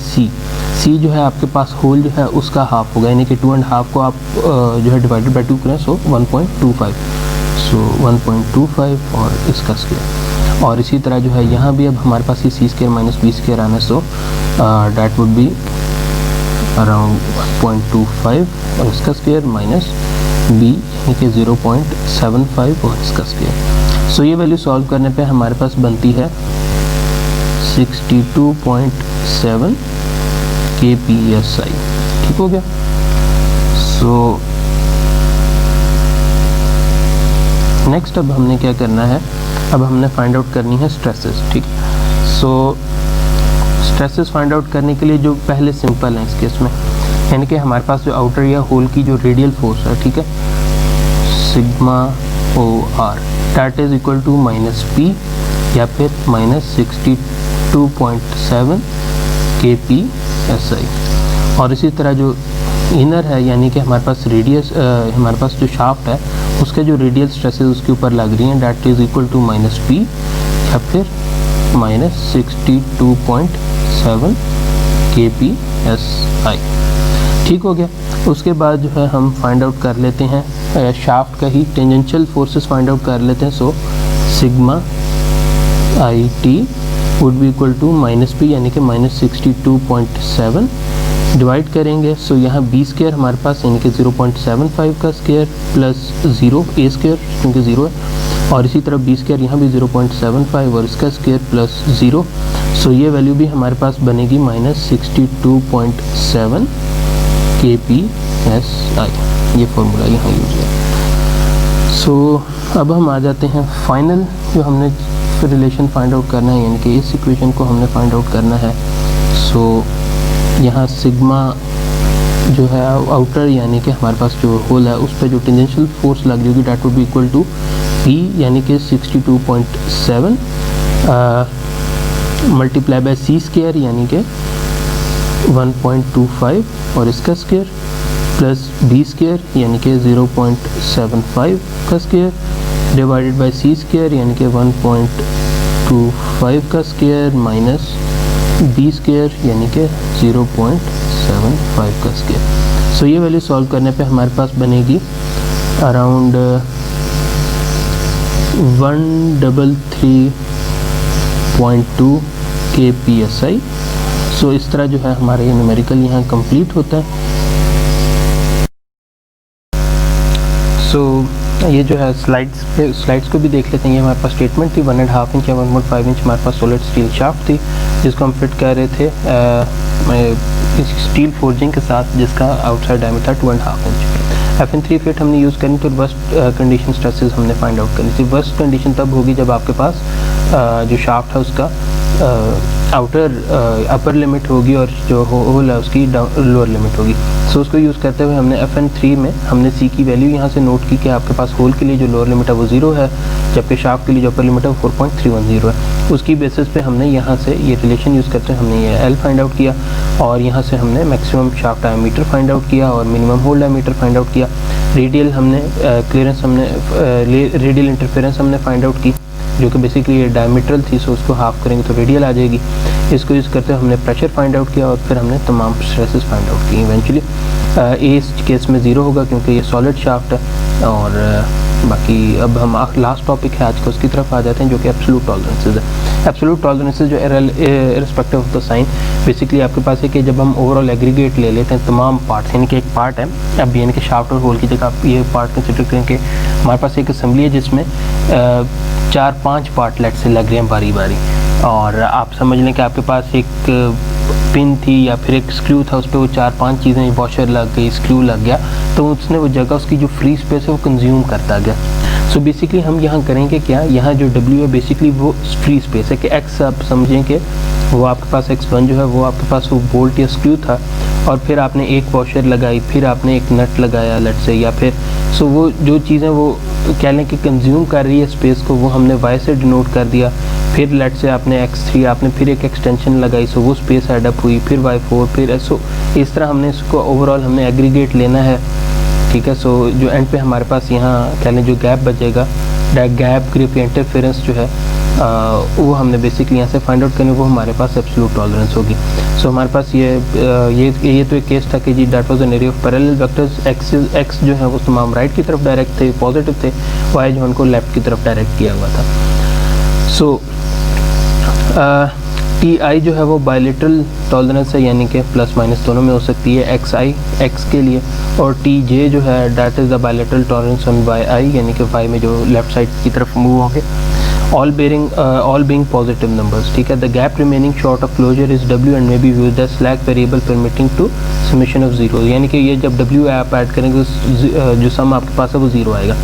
C जो है आपके पास होल जो है उसका हाफ होगा, यानी कि 2.5 को आप जो है डिवाइडेड बाय 2 करें, सो 1.25, सो 1.25 और इसका स्क्वायर। और इसी तरह जो है यहाँ भी अब हमारे पास ये C² माइनस B² आना है, so that would be around 1.25 और इसका स्क्वायर माइनस B यानी कि 0.75 और इसका स्क्वायर। सो ये वैल्यू सॉल्व करने पे हमारे पास बनती है 62.7 kPSI, ठीक हो गया। सो नेक्स्ट अब हमने क्या करना है, अब हमने फाइंड आउट करनी है स्ट्रेसेस, ठीक। सो स्ट्रेसेस फाइंड आउट करने के लिए जो पहले सिंपल है इस केस में, यानी कि हमारे पास जो आउटर या होल की जो रेडियल फोर्स है, ठीक है, sigma OR that is equal to -P या फिर -62.7 kPSI। और इसी तरह जो इनर है, यानी कि हमारे पास रेडियस हमारे पास जो शाफ्ट है उसके जो रेडियल स्ट्रेसेस उसके ऊपर लग रही हैं, that is equal to -P या फिर -62.7 kPSI, ठीक हो गया। उसके बाद जो है हम फाइंड आउट कर लेते हैं शाफ्ट का ही टेंजेंशियल फोर्सेस फाइंड आउट कर लेते हैं। So sigma I T would be equal to minus P यानी कि -62.7 डिवाइड करेंगे। सो यहाँ बी स्क्वायर हमारे पास यानी कि 0.75 का स्क्वायर प्लस 0 ए स्क्वायर क्योंकि 0 है, और इसी तरह बी स्क्वायर यहाँ भी 0.75 और इसका स्क्वायर प्लस 0। सो ये वैल्यू भी हमारे पास बनेगी -62.7 kpsi। ये फॉर्मूला यहाँ यूज है। सो अब हम आ जाते हैं फाइनल जो हमने फिर रिलेशन फाइंड आउट करना है, यानी कि इस इक्वेशन को हमने फाइंड आउट करना है। सो यहाँ सिग्मा जो है आउटर यानी कि हमारे पास जो होल है उस पर जो टेंजेंशियल फोर्स लग रही होगी that would be equal to P यानी कि 62.7 मल्टीप्लाई बाय सी स्क्वायर यानी कि 1.25 और इसका स्क्वायर प्लस बी स्क्वायर यानी कि 0.75 का square divided by C square यानी कि 1.25 का स्क्वायर माइनस बी स्क्वायर यानी कि 0.75 का स्क्वायर। सो ये वैल्यू सॉल्व करने पे हमारे पास बनेगी अराउंड 133.2 kpsi। सो इस तरह जो है हमारा ये न्यूमेरिकल यहाँ कंप्लीट होता है। सो ये जो है स्लाइड्स को भी देख लेते हैं। ये हमारे पास स्टेटमेंट थी 1.5 इंच या 1.5 इंच हमारे पास सॉलिड स्टील शाफ्ट थी जिसको हम फिट कर रहे थे स्टील फोर्जिंग के साथ, जिसका outside diameter 2.5 inch. FN3 fit हमने यूज़ करनी तो वर्स्ट कंडीशन स्ट्रेसेस हमने फाइंड आउट करनी थी। वर्स्ट कंडीशन तब होगी जब आपके पास जो शाफ्ट है उसका आउटर अपर लिमिट होगी और जो होल है उसकी लोअर लिमिट होगी। सो उसको यूज़ करते हुए हमने FN3 में हमने सी की वैल्यू यहाँ से नोट की कि आपके पास होल के लिए जो लोअर लिमिट है वो 0 है, जबकि शाफ्ट के लिए जो अपर लिमिट है वो 4.310 है। उसकी बेसिस पे हमने यहाँ से ये रिलेशन यूज़ करते हुए हमने ये L फाइंड आउट किया और यहाँ से हमने maximum shaft diameter find out किया और minimum hole diameter find out किया। रेडियल हमने क्लियरेंस हमने रेडियल इंटरफेरेंस हमने फाइंड आउट की जो कि बेसिकली ये डायमीटरल थी। सो उसको हाफ करेंगे तो रेडियल आ जाएगी। इसको यूज़ करते हुए हमने प्रेशर फाइंड आउट किया और फिर हमने तमाम स्ट्रेसेस फाइंड आउट की। इवेंचुअली ए इस केस में 0 होगा क्योंकि ये सॉलिड शाफ्ट है। और बाकी अब हम लास्ट टॉपिक है आज का, उसकी तरफ आ जाते हैं जो कि एब्सोल्यूट टॉलरेंसेस है। एब्सोल्यूट टॉलरेंसेस जो irrespective of the sign basically आपके पास है कि जब हम ओवरऑल एग्रीगेट ले लेते हैं तमाम पार्ट्स, यानी कि एक पार्ट है अब यानी कि शाफ्ट और होल की जगह आप ये पार्ट कंसिडर करें कि हमारे पास एक असेंबली है जिसमें 4-5 पार्ट लेट से लग रहे हैं बारी बारी, और आप समझ लें कि आपके पास एक पिन थी या फिर एक स्क्रू था, उस पर वो 4-5 चीज़ें, वॉशर लग गई, स्क्रू लग गया, तो उसने वो जगह उसकी जो फ्री स्पेस है वो कंज्यूम करता गया। सो बेसिकली हम यहाँ करेंगे क्या, यहाँ जो W है बेसिकली वो फ्री स्पेस है कि X आप समझें कि वो आपके पास X1 जो है वो आपके पास वो बोल्ट या स्क्रू था और फिर आपने एक वॉशर लगाई, फिर आपने एक नट लगाया लेट से, या फिर सो वो जो चीज़ें वो कह लें कि कंज्यूम कर रही है स्पेस को वो हमने Y से डिनोट कर दिया। फिर लेट से आपने X3 आपने फिर एक एक्सटेंशन लगाई, सो वो स्पेस एडअप हुई, फिर Y4 फिर सो इस तरह हमने इसको ओवरऑल हमने एग्रीगेट लेना है। ठीक है, सो जो एंड पे हमारे पास यहाँ कह लें जो गैप बचेगा, गैप ग्रिप या इंटरफेरेंस जो है वो हमने बेसिकली यहाँ से फाइंड आउट करनी, वो हमारे पास एब्सोल्यूट टॉलरेंस होगी। सो हमारे पास ये तो एक केस था कि G that was an area of parallel vectors. X जो है वो तमाम राइट की तरफ डायरेक्ट थे, पॉजिटिव थे, वाई जो उनको लेफ्ट की तरफ डायरेक्ट किया हुआ था। सो टी आई जो है वो बायलेटरल टॉलरेंस है, यानी कि प्लस माइनस दोनों में हो सकती है, एक्स आई एक्स के लिए, और टी जे जो है that is the bilateral tolerance on Y I, यानी कि वाई में जो लेफ्ट साइड की तरफ मूव होंगे, all being positive numbers। ठीक है, the gap remaining short of closure is W and may be used as slack variable permitting to summation of 0, यानी कि ये जब W आप ऐड करेंगे जो सम आपके पास है वो 0 आएगा।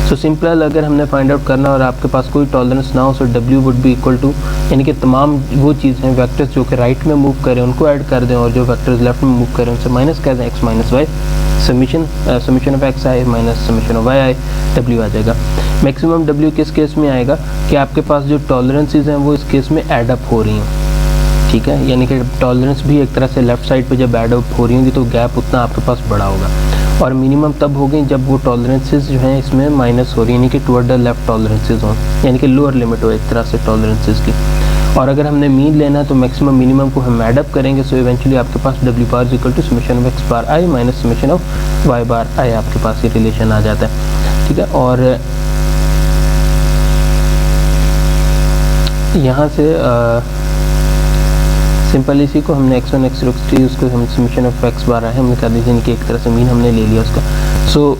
सो सिंपल अगर हमने फाइंड आउट करना और आपके पास कोई टॉलरेंस ना हो, so W would be equal to, यानी कि तमाम वो चीज़ें वेक्टर्स जो कि राइट में मूव करें उनको ऐड कर दें और जो वेक्टर्स लेफ्ट में मूव करें उनसे माइनस कर दें, x minus Y, summation of X I minus summation of Y I, W आ जाएगा। मैक्सिमम W किस केस में आएगा कि आपके पास जो टॉलरेंसेस हैं वो इस केस में एड अप हो रही हैं। ठीक है, यानी कि टॉलरेंस भी एक तरह से लेफ्ट साइड पे जब एड अप हो रही होंगी तो गैप उतना आपके पास बड़ा होगा, और मिनिमम तब होगी जब वो टॉलरेंसेस जो हैं इसमें माइनस हो रही है, यानी कि टुवर्ड द लेफ्ट टॉलरेंसेस हों, यानी कि लोअर लिमिट हो एक तरह से टॉलरेंसेस की। और अगर हमने मीन लेना है तो मैक्सिमम मिनिमम को हम एडअप करेंगे, सो इवेंचुअली आपके पास W bar is equal to summation of X bar I minus summation of Y bar I, आपके पास ये रिलेशन आ जाता है, ठीक है। और यहाँ से सिंपल इसी को हमने x1 x2 x3 उसको हम समेशन ऑफ x बार है हमने कर दी, कि एक तरह से मीन हमने ले लिया उसका। सो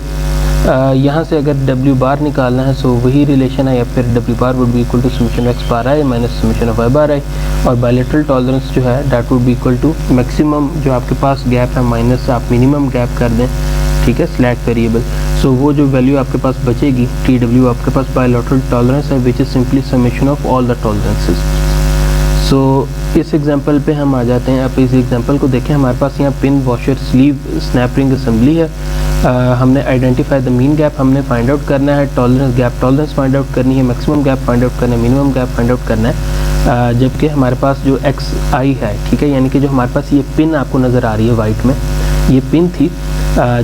यहाँ से अगर w बार निकालना है सो वही रिलेशन है, या फिर w bar would be equal to summation of x bar I minus summation of y bar I, और बायलैटरल टॉलरेंस जो है that would be equal to maximum जो आपके पास गैप है माइनस आप मिनिमम गैप कर दें, ठीक है, सिलेक्ट वेरिएबल। सो वो जो वैल्यू आपके पास बचेगी TW आपके पास बायलैटरल टॉलरेंस है which is simply summation of all the tolerances. So इस एग्जांपल पे हम आ जाते हैं। आप इस एग्जांपल को देखें, हमारे पास यहाँ pin washer sleeve snap ring assembly है। हमने आइडेंटिफाई द मीन गैप हमने फाइंड आउट करना है, tolerance gap tolerance find out करनी है, मैक्सिमम गैप फाइंड आउट करना है, मिनिमम गैप फाइंड आउट करना है। जबकि हमारे पास जो XI है, ठीक है, यानी कि जो हमारे पास ये पिन आपको नज़र आ रही है वाइट में, ये पिन थी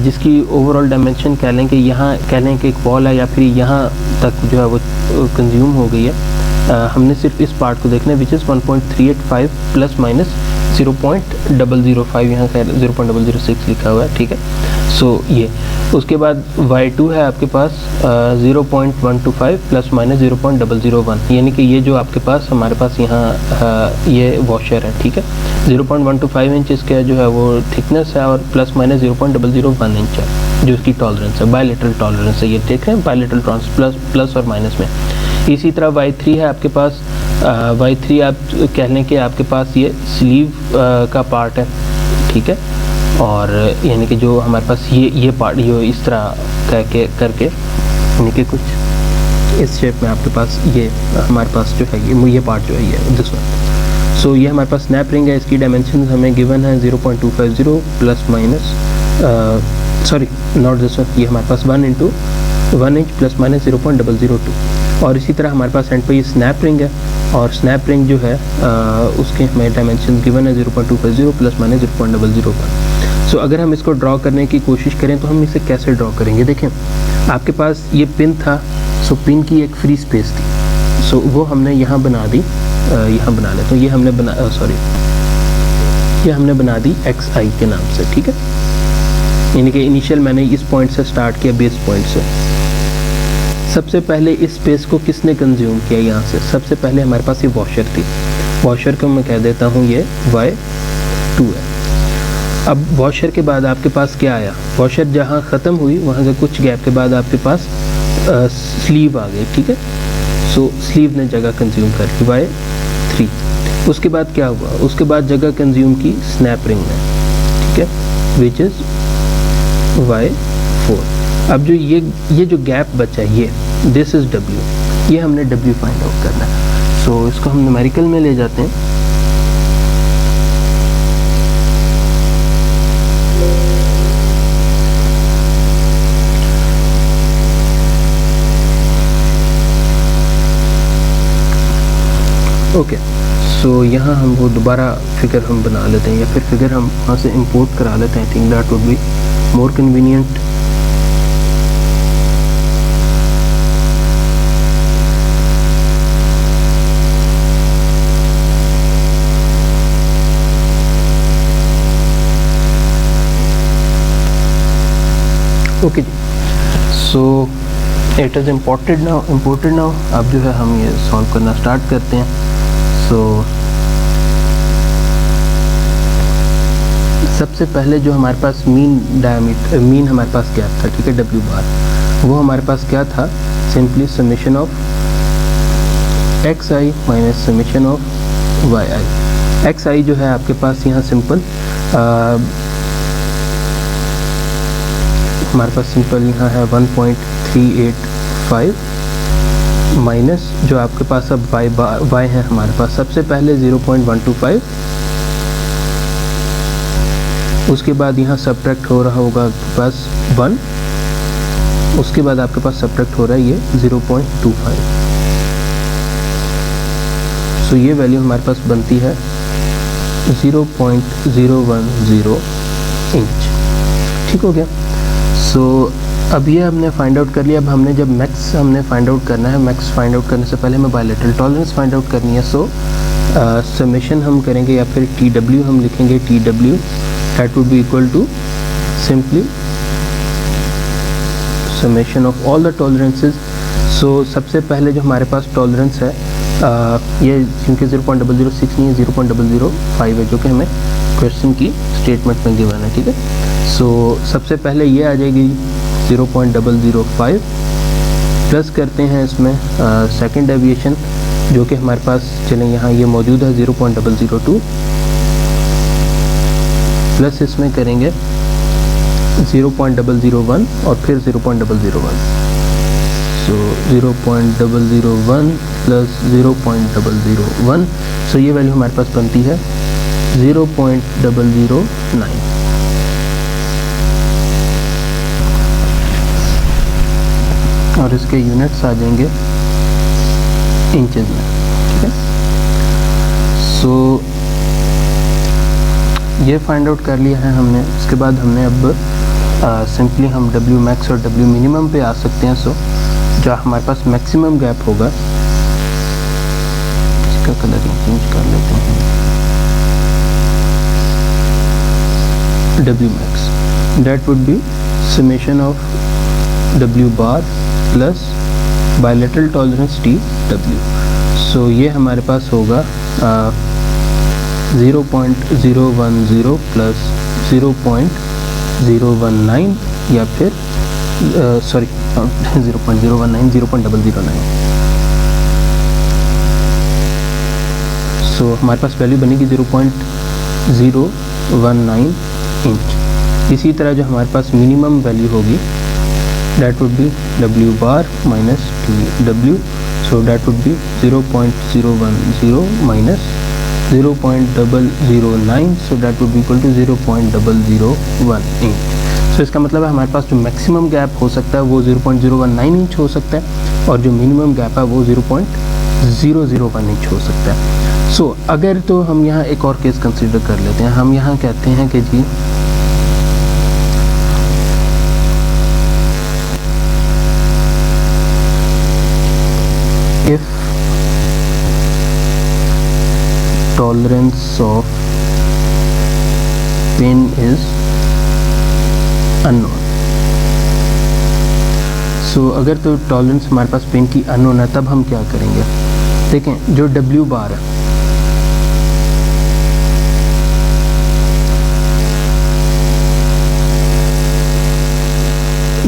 जिसकी ओवरऑल डायमेंशन कह लें कि यहाँ कह लें कि एक वॉल है या फिर यहाँ तक जो है वो कंज्यूम हो गई है। हमने सिर्फ इस पार्ट को देखना है विच इज़ 1.385 प्लस माइनस 0.005, यहाँ 0.006 लिखा हुआ है, ठीक है। सो ये उसके बाद y2 है आपके पास 0.125 प्लस माइनस 0.001, यानी कि ये जो आपके पास हमारे पास यहाँ ये वॉशर है, ठीक है। 0.125 इंच इसका जो है वो थिकनेस है और प्लस माइनस 0.001 इंच है जो इसकी टॉलरेंस है, बायलैटरल टॉलरेंस है, ये देख रहे हैं बायलैटरल टॉलरेंस प्लस और माइनस में। इसी तरह y3 है आपके पास, y3 आप कह लें कि आपके पास ये स्लीव का पार्ट है, ठीक है, और यानी कि जो हमारे पास ये पार्ट ये इस तरह करके यानी कि कुछ इस शेप में आपके पास ये हमारे पास जो है ये पार्ट जो है ये दिस वन। सो ये हमारे पास स्नैप रिंग है, इसकी डायमेंशन हमें गिवन है 0.250 plus minus sorry not this one, ये हमारे पास 1 इंच प्लस माइनस 0.002। और इसी तरह हमारे पास एंड पे ये स्नैप रिंग है, और स्नैप रिंग जो है उसके हमें डायमेंशन गिवन है 0.250 प्लस माइनस 0.001। सो अगर हम इसको ड्रॉ करने की कोशिश करें तो हम इसे कैसे ड्रॉ करेंगे, देखें आपके पास ये पिन था, सो पिन की एक फ्री स्पेस थी, सो वो हमने यहाँ बना दी, यहाँ बना लेते तो ये हमने ये हमने बना दी XI के नाम से, ठीक है, यानी कि इनिशियल मैंने इस पॉइंट से स्टार्ट किया, बेस पॉइंट से। सबसे पहले इस स्पेस को किसने कंज्यूम किया, यहाँ से सबसे पहले हमारे पास ये वॉशर थी, वॉशर को मैं कह देता हूँ ये Y2 है। अब वॉशर के बाद आपके पास क्या आया, वॉशर जहाँ ख़त्म हुई वहाँ से कुछ गैप के बाद आपके पास स्लीव आ गई, ठीक है। सो स्लीव ने जगह कंज्यूम कर ली Y3। उसके बाद क्या हुआ, उसके बाद जगह कंज्यूम की स्नैप रिंग ने, ठीक है, विच इज़ Y4। अब जो ये जो गैप बचा है ये दिस इज़ W, ये हमने W फाइंड आउट करना है। सो इसको हम न्यूमेरिकल में ले जाते हैं। ओके, सो यहाँ हम वो दोबारा फिगर हम बना लेते हैं, या फिर फिगर हम वहाँ से इंपोर्ट करा लेते हैं। I think that would be more convenient. Okay जी, so it is imported now अब जो है हम ये सॉल्व करना स्टार्ट करते हैं। सो सबसे पहले जो हमारे पास मीन हमारे पास क्या था, ठीक है, W बार, वो हमारे पास क्या था, simply summation of XI minus summation of YI। XI जो है आपके पास यहाँ सिंपल हमारे पास सिंपल यहाँ है 1.385 माइनस जो आपके पास अब y है हमारे पास सबसे पहले 0.125, उसके बाद यहाँ सब्ट्रैक्ट हो रहा होगा आपके पास 1, उसके बाद आपके पास सब्ट्रैक्ट हो रहा है ये 0.25। सो ये वैल्यू हमारे पास बनती है 0.010 इंच, ठीक हो गया। सो अब ये हमने फाइंड आउट कर लिया। अब हमने जब मैक्स हमने फाइंड आउट करना है, मैक्स फाइंड आउट करने से पहले हमें बायलैटरल टॉलरेंस फाइंड आउट करनी है। सो समेशन हम करेंगे या फिर टी डब्ल्यू हम लिखेंगे, T W that would be equal to simply summation of all the tolerances. So सबसे पहले जो हमारे पास टॉलरेंस है ये क्योंकि 0.006 नहीं है 0.005 है, जो कि हमें क्वेश्चन की स्टेटमेंट में गिवन है, ठीक है। सो सबसे पहले ये आ जाएगी 0.005 प्लस करते हैं इसमें सेकंड डेविएशन जो कि हमारे पास चलें यहाँ ये मौजूद है 0.002 प्लस इसमें करेंगे 0.001 और फिर 0.001। सो 0.001 प्लस 0.001, सो ये वैल्यू हमारे पास बनती है 0.009 और इसके यूनिट्स आ जाएंगे इंचेस में, ठीक है। सो ये फाइंड आउट कर लिया है हमने। इसके बाद हमने अब सिंपली हम W मैक्स और W मिनिमम पे आ सकते हैं। सो जो हमारे पास मैक्सिमम गैप होगा, इसका कलरिंग चेंज कर लेते हैं, W max that would be summation of W bar plus bilateral tolerance T W. So ये हमारे पास होगा 0.010 प्लस 0.019 या फिर 0.019 0.009। सो हमारे पास वैल्यू बनेगी 0.019 इंच। इसी तरह जो हमारे पास मिनिमम वैल्यू होगी that would be W bar minus TW, so that would be 0.010 minus 0.009, so that would be equal to 0.001 inch. so इसका मतलब है हमारे पास जो मैक्सिमम गैप हो सकता है वो 0.019 इंच हो सकता है और जो मिनिमम गैप है वो 0.001 इंच हो सकता है। सो अगर तो हम यहाँ एक और केस कंसिडर कर लेते हैं। हम यहाँ कहते हैं कि जी if tolerance of pain is unknown, so अगर तो टॉलरेंस हमारे पास पेन की अननोन है तब हम क्या करेंगे। देखें जो W बार है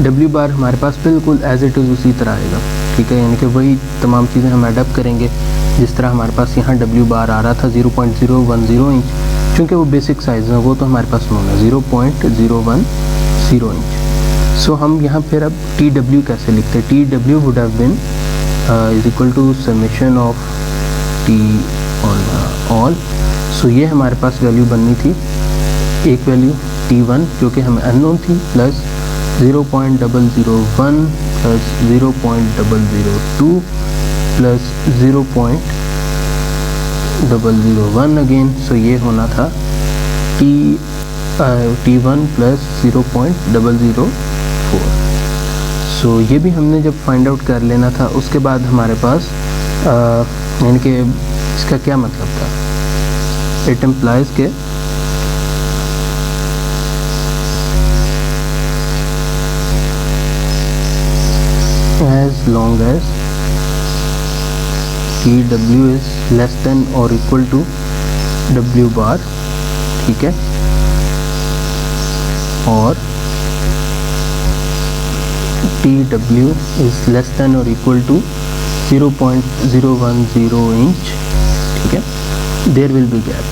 W बार हमारे पास बिल्कुल एज इट इज़ उसी तरह आएगा, ठीक है। यानी कि वही तमाम चीज़ें हम एडप्ट करेंगे जिस तरह हमारे पास यहाँ W बार आ रहा था 0.010 इंच, क्योंकि वो बेसिक साइज़ है वो तो हमारे पास नोन है 0.010 इंच। सो हम यहाँ फिर अब TW कैसे लिखते हैं। TW would have been is equal to summation of T on all. So ये हमारे पास वैल्यू बननी थी, एक वैल्यू T1 जो कि हमें अननोन थी प्लस 0.001 प्लस 0.002 प्लस 0.001 अगेन। सो ये होना था T1 प्लस 0.004। सो ये भी हमने जब फाइंड आउट कर लेना था उसके बाद हमारे पास यानी कि इसका क्या मतलब था, इट इम्प्लाइज के as long as TW is less than or equal to W bar, ठीक है, और TW is less than or equal to 0.010 inch, ठीक है, there will be gap।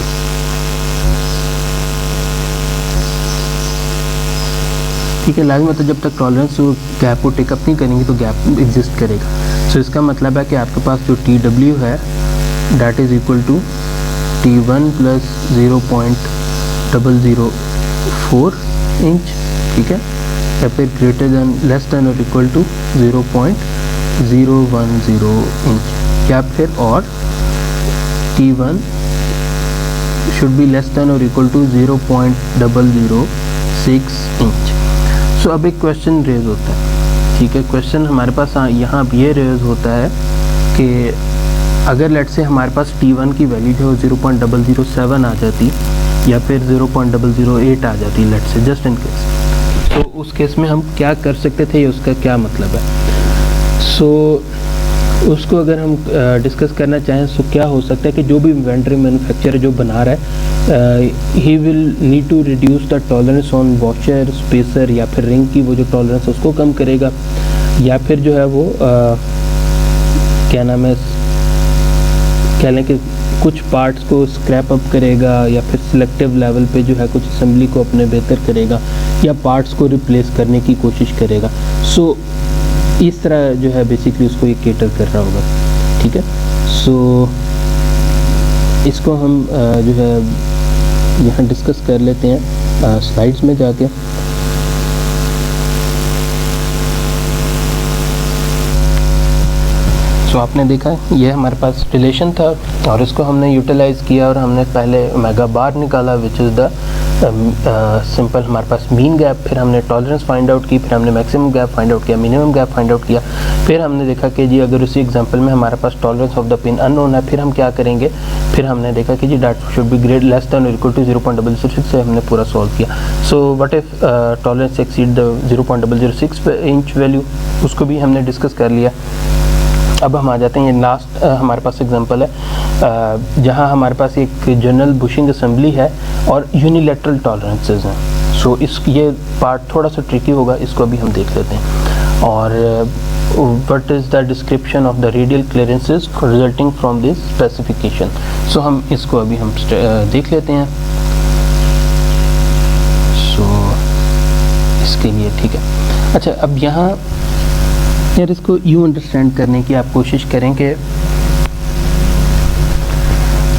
ठीक है, लाजमी मतलब जब तक टॉलरेंस गैप को टेकअप नहीं करेंगे तो गैप एग्जिस्ट करेगा। सो इसका मतलब है कि आपके पास जो TW है that is equal to T1 plus 0.004 inch, ठीक है, या फिर ग्रेटर देन लेस देन और इक्वल टू 0.010 इंच, या फिर और T1 should be less than और इक्वल टू 0.006 इंच। सो अब एक क्वेश्चन रेज होता है, ठीक है, क्वेश्चन हमारे पास यहाँ अब ये रेज होता है कि अगर लेट से हमारे पास T1 की वैल्यू जो 0.007 आ जाती या फिर 0.008 आ जाती लेट से, जस्ट इन केस, तो उस केस में हम क्या कर सकते थे, उसका क्या मतलब है। सो उसको अगर हम डिस्कस करना चाहें तो क्या हो सकता है कि जो भी इन्वेंटरी मैन्युफैक्चरर जो बना रहा है, he will need to reduce the tolerance on washer, spacer या फिर रिंग की वो जो टॉलरेंस उसको कम करेगा, या फिर जो है वो क्या नाम है, कह लें कि कुछ पार्ट्स को स्क्रैप अप करेगा, या फिर सिलेक्टिव लेवल पे जो है कुछ असेंबली को अपने बेहतर करेगा, या पार्ट्स को रिप्लेस करने की कोशिश करेगा। सो इस तरह जो है बेसिकली उसको ये केटर कर रहा होगा, ठीक है। सो इसको हम जो है यहाँ डिस्कस कर लेते हैं स्लाइड्स में जाके। तो आपने देखा ये हमारे पास रिलेशन था और इसको हमने यूटिलाइज़ किया और हमने पहले मेगा बार निकाला विच इज़ द सिंपल हमारे पास मीन गैप, फिर हमने टॉलरेंस फाइंड आउट की, फिर हमने मैक्सिमम गैप फाइंड आउट किया, मिनिमम गैप फाइंड आउट किया, फिर हमने देखा कि जी अगर उसी एग्जांपल में हमारे पास tolerance of the pin unknown है, फिर हम क्या करेंगे, फिर हमने देखा कि G that should be great less than और इक्वल टू 0.006 से हमने पूरा सॉल्व किया। So what if tolerance exceed the 0.006 inch value, उसको भी हमने डिस्कस कर लिया। अब हम आ जाते हैं, ये लास्ट हमारे पास एग्जांपल है जहां हमारे पास एक जनरल बुशिंग असेंबली है और यूनिलैटरल टॉलरेंसेस हैं। सो ये पार्ट थोड़ा सा ट्रिकी होगा, इसको अभी हम देख लेते हैं। और what is the description of the radial clearances resulting from this specification. So हम इसको अभी हम देख लेते हैं। सो इसके लिए ठीक है। अच्छा, अब यहाँ यार इसको यूँ अंडरस्टैंड करने की आप कोशिश करें कि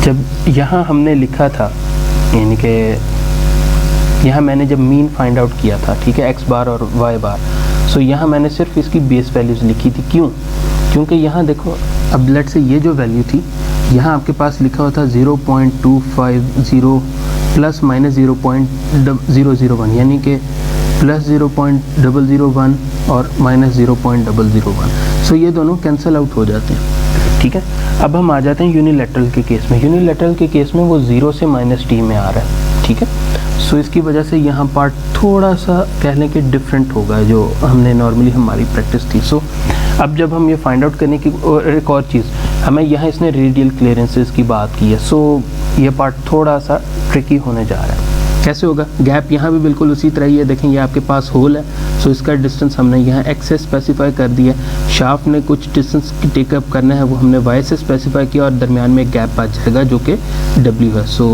जब यहाँ हमने लिखा था, यानी कि यहाँ मैंने जब मीन फाइंड आउट किया था, ठीक है, एक्स बार और वाई बार, सो यहाँ मैंने सिर्फ इसकी बेस वैल्यूज़ लिखी थी। क्यों? क्योंकि यहाँ देखो, अब लेट से ये जो वैल्यू थी यहाँ आपके पास लिखा हुआ था 0.250 प्लस माइनस 0.001, यानी कि प्लस 0.001 और माइनस 0.001। सो ये दोनों कैंसिल आउट हो जाते हैं, ठीक है। अब हम आ जाते हैं यूनिलैटरल के केस में। यूनिलैटरल के केस में वो 0 से -t में आ रहा है, ठीक है। सो इसकी वजह से यहाँ पार्ट थोड़ा सा कहने के डिफरेंट होगा जो हमने नॉर्मली हमारी प्रैक्टिस थी। सो अब जब हम ये फाइंड आउट करने की, और एक और चीज़, हमें यहाँ इसने रेडियल क्लियरेंसेस की बात की है। सो ये पार्ट थोड़ा सा ट्रिकी होने जा रहा है। कैसे होगा? गैप यहाँ भी बिल्कुल उसी तरह ही है। देखें ये आपके पास होल है, सो इसका डिस्टेंस हमने यहाँ x से स्पेसिफाई कर दिया। शाफ्ट ने कुछ डिस्टेंस टेकअप करना है, वो हमने y से स्पेसिफाई किया और दरमियान में गैप आ जाएगा जो कि w है। So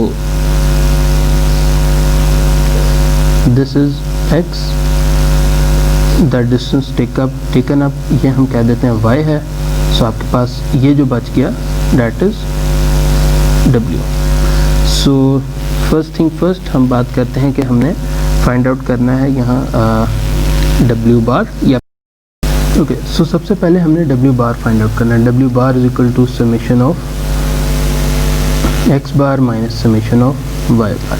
this is x, the distance taken up ये हम कह देते हैं y है। सो आपके पास ये जो बच गया that is w। So first thing first हम बात करते हैं कि हमने फाइंड आउट करना है यहाँ W बार या ओके। सो सबसे पहले हमने W बार फाइंड आउट करना है। W bar is equal to summation of x bar minus summation of y bar.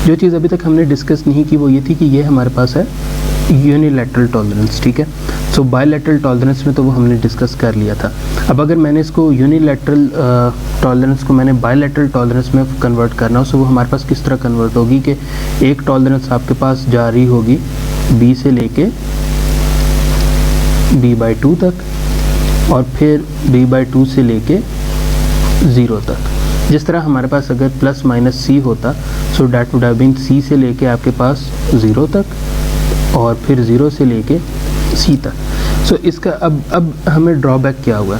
जो चीज़ अभी तक हमने डिस्कस नहीं की वो ये थी कि ये हमारे पास है यूनिलैटरल टॉलरेंस, ठीक है। सो बायलैटरल टॉलरेंस में तो वो हमने डिस्कस कर लिया था। अब अगर मैंने इसको यूनिलैटरल टॉलरेंस को मैंने बायलैटरल टॉलरेंस में कन्वर्ट करना हो, सो वो हमारे पास किस तरह कन्वर्ट होगी कि एक टॉलरेंस आपके पास जा रही होगी b से लेके b/2 तक और फिर b/2 से लेके 0 तक। जिस तरह हमारे पास अगर प्लस माइनस c होता, so that would have been c से लेके आपके पास 0 तक और फिर 0 से लेके c तक। सो इसका अब हमें ड्रॉबैक क्या हुआ?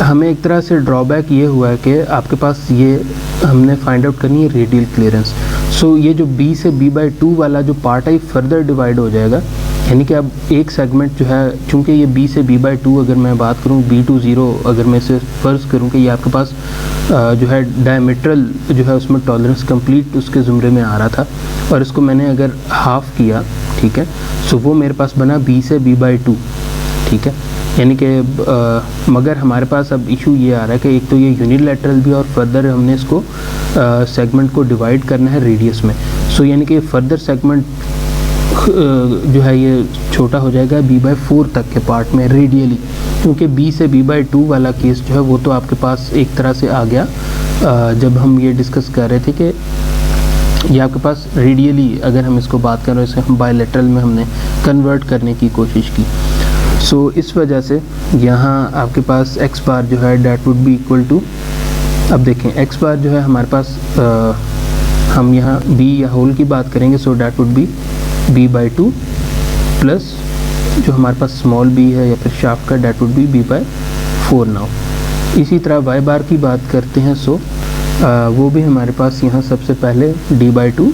हमें एक तरह से ड्रॉबैक ये हुआ है कि आपके पास ये हमने फाइंड आउट करनी है रेडियल क्लियरेंस। सो ये जो b से b/2 वाला जो पार्ट है फर्दर डिवाइड हो जाएगा, यानी कि अब एक सेगमेंट जो है, चूँकि ये b से b/2 अगर मैं बात करूँ b to 0, अगर मैं इसे फ़र्ज़ करूँ कि ये आपके पास जो है डायमीट्रल जो है उसमें टॉलरेंस कंप्लीट उसके ज़ुमरे में आ रहा था और इसको मैंने अगर हाफ़ किया, ठीक है, सो वो मेरे पास बना b से b/2, ठीक है। यानी कि मगर हमारे पास अब इशू ये आ रहा है कि एक तो ये यूनिलैटरल भी और फर्दर हमने इसको सेगमेंट को डिवाइड करना है रेडियस में। सो यानी कि फर्दर सेगमेंट जो है ये छोटा हो जाएगा b/4 तक के पार्ट में रेडियली, क्योंकि b से b/2 वाला केस जो है वो तो आपके पास एक तरह से आ गया जब हम ये डिस्कस कर रहे थे कि ये आपके पास रेडियली, अगर हम इसको बात कर रहे हैं, इसे हम बायलैटरल में हमने कन्वर्ट करने की कोशिश की। सो इस वजह से यहाँ आपके पास x बार जो है that would be equal to, अब देखें x बार जो है हमारे पास हम यहाँ b या होल की बात करेंगे, सो that would B b/2 plus जो हमारे पास स्मॉल b है या फिर शाफ्ट का, that would B b/4 now. इसी तरह y बार की बात करते हैं, सो वो भी हमारे पास यहाँ सबसे पहले d/2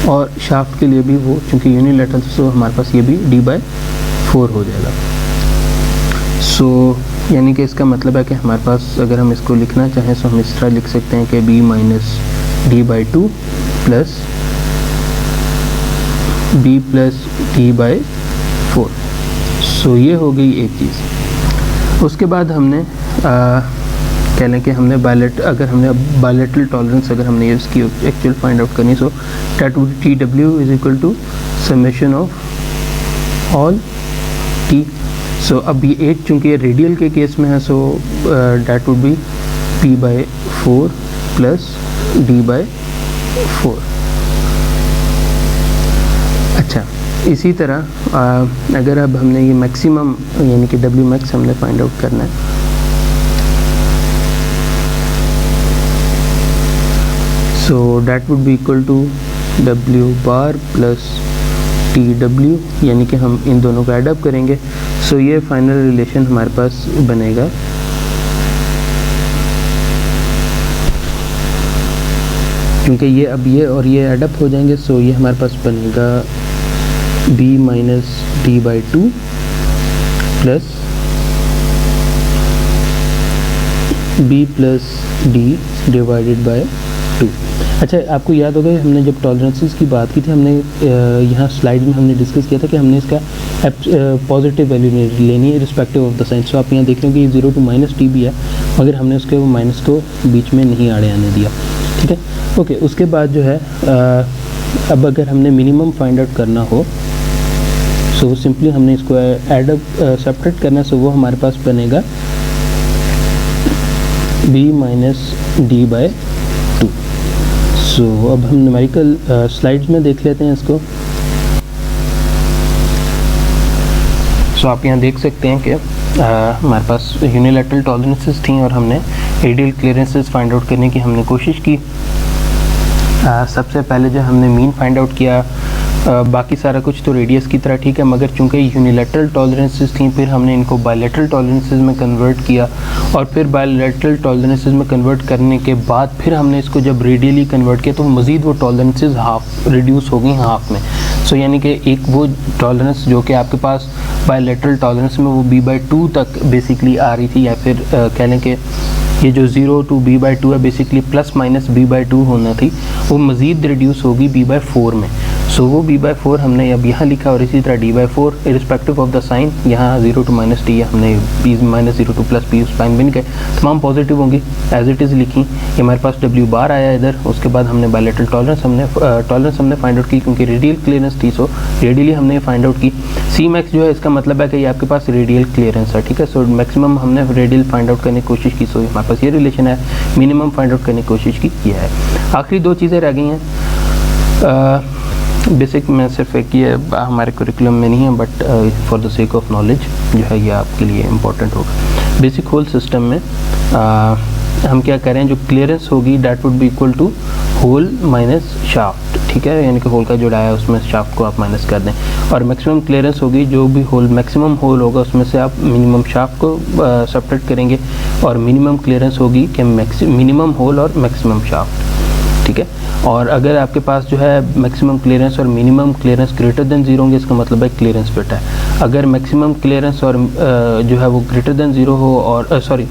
और शाफ्ट के लिए भी वो चूँकि यूनिलैटरल, सो हमारे पास ये भी d/4 हो जाएगा। सो यानी कि इसका मतलब है कि हमारे पास अगर हम इसको लिखना चाहें तो हम इस तरह लिख सकते हैं कि b minus d/2 plus b plus d/4। सो ये हो गई एक चीज़। उसके बाद हमने कह लें कि हमने अगर हमने बायलैटरल टॉलरेंस अगर हमने इसकी एक्चुअल फाइंड आउट करनी, so that would TW is equal to summation of all T। So अब ये 8 चूँकि रेडियल के केस में है, so that would be p/4 plus d/4। अच्छा, इसी तरह अगर अब हमने ये मैक्सिमम यानी कि W मैक्स हमने फाइंड आउट करना है, so that would be equal to W bar plus TW, यानी कि हम इन दोनों को ऐड अप करेंगे। सो ये फाइनल रिलेशन हमारे पास बनेगा क्योंकि ये अब ये और ये ऐड अप हो जाएंगे, सो ये हमारे पास बनेगा b minus d/2 plus b plus d divided by 2। अच्छा, आपको याद होगा हमने जब टॉलरेंसेस की बात की थी, हमने यहाँ स्लाइड में हमने डिस्कस किया था कि हमने इसका पॉजिटिव वैल्यू लेनी है रिस्पेक्टिव ऑफ द साइन। सो आप यहाँ देख रहे हो कि 0 to -t भी है, मगर हमने उसके वो माइनस को बीच में नहीं आड़े आने दिया। ठीक है, ओके। उसके बाद जो है अब अगर हमने मिनिमम फाइंड आउट करना हो, सो सिंपली हमने इसको ऐड अप सेपरेट करना है, सो वो हमारे पास बनेगा b माइनस d/2। सो अब हम न्यूमेरिकल स्लाइड्स में देख लेते हैं इसको। सो आप यहाँ देख सकते हैं कि हमारे पास यूनिलैटरल टॉलरेंसेस थी और हमने रेडियल क्लियरेंसेस फाइंड आउट करने की हमने कोशिश की। सबसे पहले जो हमने मीन फाइंड आउट किया, बाकी सारा कुछ तो रेडियस की तरह ठीक है, मगर चूंकि यूनिलैटरल टॉलरेंसेस थी, फिर हमने इनको बायलैटरल टॉलरेंसेस में कन्वर्ट किया और फिर बायलैटरल टॉलरेंसेस में कन्वर्ट करने के बाद फिर हमने इसको जब रेडियली कन्वर्ट किया तो मज़ीद वो टॉलरेंसेस हाफ रिड्यूस हो गई हाफ में। सो यानी कि एक वो टॉलरेंस जो कि आपके पास बायलैटरल टॉलरेंस में वो b/2 तक बेसिकली आ रही थी, या फिर कह लें कि ये जो 0 to b/2 है बेसिकली प्लस माइनस b/2 होना थी, वो मज़ीद रिड्यूस होगी b/4 में। सो वो b/4 हमने अब यहाँ लिखा और इसी तरह d/4 irrespective of the sign, यहाँ 0 to -t हमने b -0 to plus b sign बन गए, तमाम पॉजिटिव होंगी एज इट इज़ लिखी। ये हमारे पास W बार आया इधर। उसके बाद हमने बायलैटरल टॉलरेंस हमने फाइंड आउट की क्योंकि रेडियल क्लियरेंस थी, सो रेडियली हमने फाइंड आउट की। C मैक्स जो है इसका मतलब है कि ये आपके पास रेडियल क्लियरेंस है। ठीक है, सो मैक्सिमम हमने रेडियल फाइंड आउट करने की कोशिश की, सो हमारे पास ये रिलेशन है। मिनिमम फाइंड आउट करने की कोशिश की, यह है। आखिरी दो चीज़ें रह गई हैं बेसिक में, सिर्फ एक ये हमारे करिकुलम में नहीं है but for the sake of knowledge जो है ये आपके लिए इम्पोर्टेंट होगा। बेसिक होल सिस्टम में हम क्या करें, जो क्लियरेंस होगी that would be equal to hole minus shaft. ठीक है, यानी कि होल का जो डाया है उसमें शाफ्ट को आप माइनस कर दें, और मैक्सिमम क्लियरेंस होगी जो भी होल मैक्सिमम होल होगा उसमें से आप मिनिमम शाफ्ट को सेपरेट करेंगे, और मिनिमम क्लियरेंस होगी कि मिनिमम होल और मैक्सिमम शाफ्ट। ठीक है, और अगर आपके पास जो है मैक्सिमम क्लियरेंस और मिनिमम क्लियरेंस ग्रेटर देन 0 होंगे, इसका मतलब है क्लियरेंस फिट है। अगर मैक्सिमम क्लियरेंस और जो है वो ग्रेटर देन 0 हो, और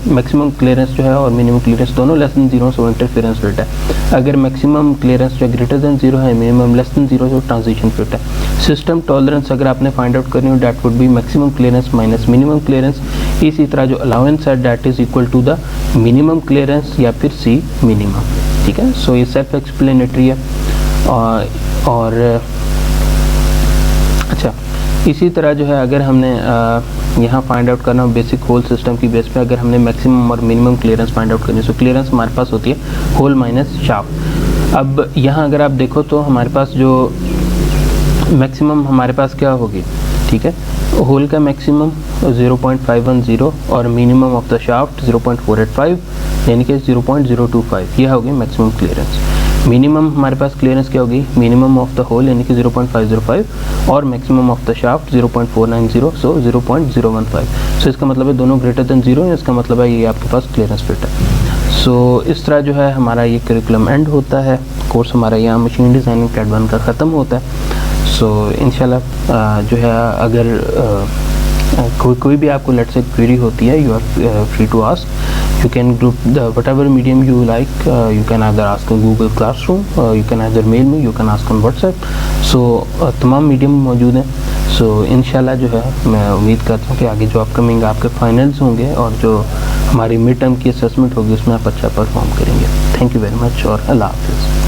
मैक्सिमम क्लियरेंस जो है और मिनिमम क्लियरेंस दोनों less than 0, so interference fit है। अगर मैक्सिमम क्लियरेंस जो ग्रेटर देन 0 है, मिनिमम लेस देन 0, जो ट्रांजिशन फिट है। सिस्टम टॉलरेंस अगर आपने फाइंड आउट करनी हो, that would be maximum clearance minus minimum clearance. इसी तरह जो अलाउंस है that is equal to the minimum clearance या फिर C मिनिमम। ठीक है, सो ये सेल्फ एक्सप्लेनेटरी है। और अच्छा, इसी तरह जो है अगर हमने यहाँ फाइंड आउट करना बेसिक होल सिस्टम की बेस पे, अगर हमने मैक्सिमम और मिनिमम क्लियरेंस फाइंड आउट करनी है, तो क्लियरेंस हमारे पास होती है होल माइनस शाफ्ट। अब यहाँ अगर आप देखो तो हमारे पास जो मैक्सिमम हमारे पास क्या होगी, ठीक है, होल का मैक्सिमम 0.510 और मिनिमम ऑफ द शाफ्ट 0.485 यानी कि 0.025, यह होगी मैक्सिमम क्लियरेंस। मिनिमम हमारे पास क्लियरेंस क्या होगी, मिनिमम ऑफ द होल यानी कि 0.505 और मैक्सिमम ऑफ द शाफ्ट 0.490, सो 0.015। सो इसका मतलब है दोनों ग्रेटर देन 0, इसका मतलब है ये आपके पास क्लियरेंस फिट है। सो इस तरह जो है हमारा ये करिकुलम एंड होता है, कोर्स हमारा यहाँ मशीन डिज़ाइनिंग कैट 1 का ख़त्म होता है। सो इंशाल्लाह जो है अगर कोई भी आपको लेट से क्वेरी होती है, you are free to ask, you can group the whatever medium you like, you can either ask in Google classroom, you can either mail me, you can ask on WhatsApp. So तमाम मीडियम मौजूद हैं। सो इंशाल्लाह जो है मैं उम्मीद करता हूँ कि आगे जो अपकमिंग आपके फाइनल्स होंगे और जो हमारी मिड टर्म की असेसमेंट होगी उसमें आप अच्छा परफॉर्म करेंगे। थैंक यू वेरी मच और अल्लाह हाफिज़।